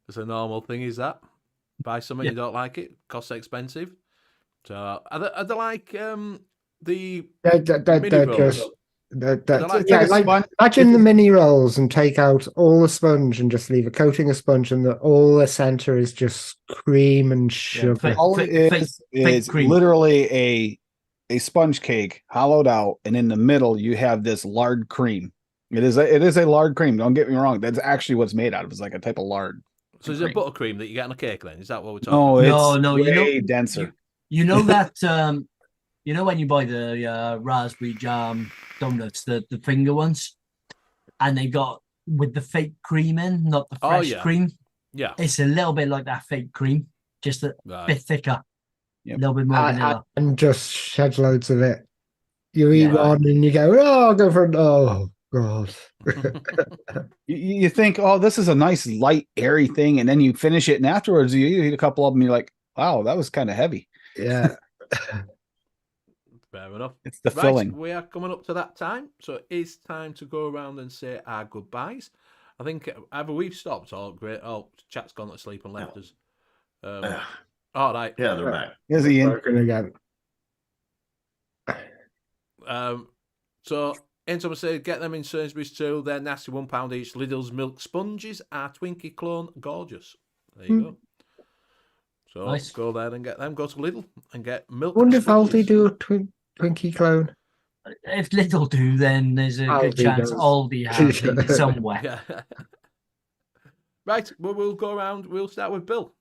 It's a normal thing, is that? Buy something you don't like it, costs expensive. So are they like the mini They're rolls? just Like imagine the mini rolls and take out all the sponge and just leave a coating of sponge and all the center is just cream and sugar. fake- all it is cream. literally a sponge cake hollowed out, and in the middle you have this lard cream. It is a lard cream. Don't get me wrong. That's actually what's made out of. It's like a type of lard. So is it buttercream that you get on a cake then? Is that what we're No, talking it's No, way denser. You know that when you buy the raspberry jam donuts, the finger ones, and they got with the fake cream in, not the fresh cream. Yeah. It's a little bit like that fake cream, just a bit thicker, Yep. a little bit more vanilla. And just shed loads of it. You eat Yeah. one and you go, oh, I'll go for it. Oh, God. You think, oh, this is a nice light airy thing, and then you finish it, and afterwards you eat a couple of them, you're like, wow, that was kind of heavy. Yeah. Fair enough. It's the Right, filling. we are coming up to that time, so it is time to go around and say our goodbyes. I think either we've stopped or chat's gone to sleep and left us. All right. Yeah, they're back. Is he in? Working again. So Entom said, get them in Sainsbury's too. They're nasty, £1 each. Lidl's milk sponges are Twinkie clone gorgeous. There you go. So Nice. go there and get them. Go to Lidl and get milk. Wonder if Aldi sponges. do a Twinkie clone. If Lidl do, then there's a good Aldi chance does. Aldi has it somewhere. Yeah. Right, well, we'll go around. We'll start with Bill.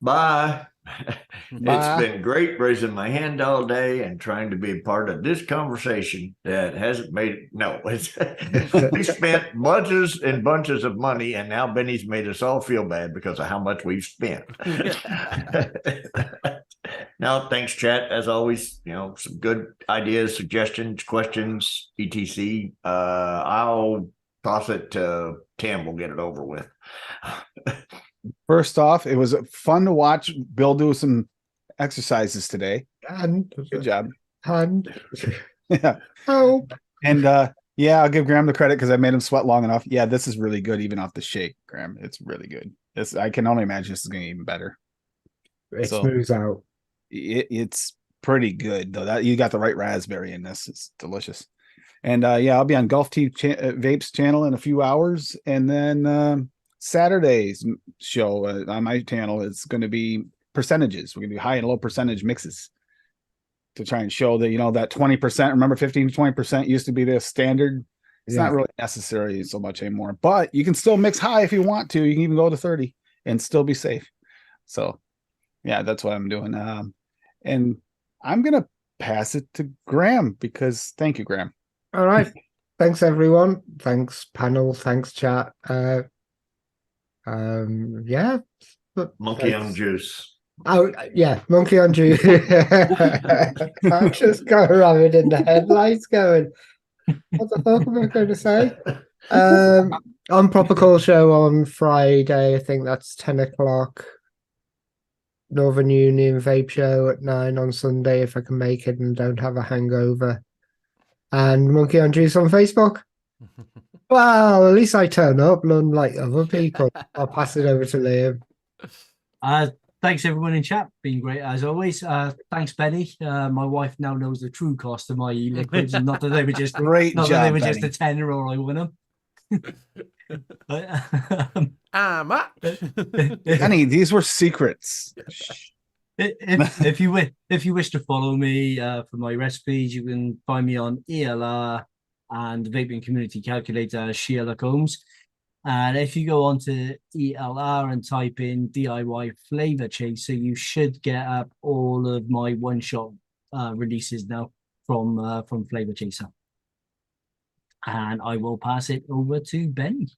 Bye. Bye. It's been great raising my hand all day and trying to be a part of this conversation that hasn't made we spent bunches and bunches of money, and now Benny's made us all feel bad because of how much we've spent. Now, thanks, chat. As always, some good ideas, suggestions, questions, etc. I'll toss it to Tim. We'll get it over with. First off, it was fun to watch Bill do some exercises today. And Good job. Yeah. help. And yeah, I'll give Graham the credit because I made him sweat long enough. Yeah, this is really good, even off the shake, Graham. It's really good. This I can only imagine this is going to be even better. It So- smooths out. It's pretty good though. That you got the right raspberry in this. It's delicious. And yeah, I'll be on Golf Tea Vapes channel in a few hours, and then Saturday's show on my channel is going to be percentages. We're going to do high and low percentage mixes to try and show that that 20%. Remember, 15 to 20% used to be the standard. It's not really necessary so much anymore, but you can still mix high if you want to. You can even go to 30 and still be safe. So yeah, that's what I'm doing. And I'm gonna pass it to Graham because thank you, Graham. All right. Thanks everyone. Thanks panel. Thanks chat. Yeah. Monkey on Thanks. juice. Oh yeah, monkey on juice. I just got a rabbit in the headlights going. What the fuck am I going to say? On Proper Call Show on Friday, I think that's 10 o'clock. Northern Union Vape Show at 9 on Sunday if I can make it and don't have a hangover. And Monkey on Juice on Facebook. Well, at least I turn up, unlike other people. I'll pass it over to Liam. Thanks everyone in chat. Been great as always. Thanks Benny. My wife now knows the true cost of my e-liquids, and not that they were just Great not job, that they were Benny. just a tenner or I won them. Matt. Benny, these were secrets. If you wish to follow me for my recipes, you can find me on ELR and Vaping Community Calculator Sheila Combs. And if you go onto ELR and type in DIY Flavor Chaser, you should get up all of my one-shot releases now from Flavor Chaser. And I will pass it over to Benny.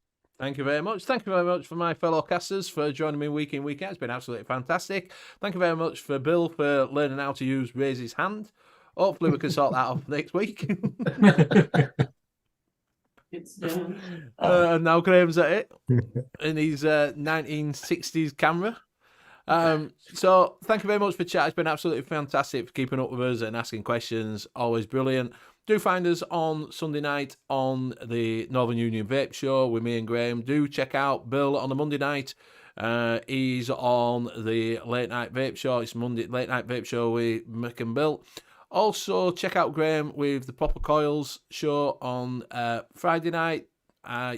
Thank you very much. Thank you very much for my fellow casters for joining me week in, week out. It's been absolutely fantastic. Thank you very much for Bill for learning how to use Raise His Hand. Hopefully we can sort that out next week. And now Graham's at it in his 1960s camera. So thank you very much for chat. It's been absolutely fantastic for keeping up with us and asking questions. Always brilliant. Do find us on Sunday night on the Northern Union Vape Show with me and Graham. Do check out Bill on the Monday night. He's on the Late Night Vape Show. It's Monday Late Night Vape Show with Mick and Bill. Also, check out Graham with the Proper Coils show on Friday night.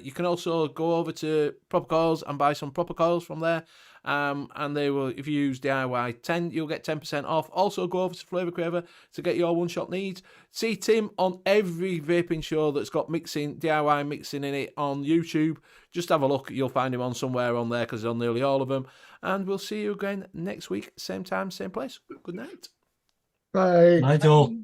You can also go over to Proper Coils and buy some Proper Coils from there. And they will, if you use DIY 10, you'll get 10% off. Also, go over to Flavour Craver to get your one-shot needs. See Tim on every vaping show that's got DIY mixing in it on YouTube. Just have a look. You'll find him on somewhere on there because he's on nearly all of them. And we'll see you again next week, same time, same place. Good night. Bye. Night all.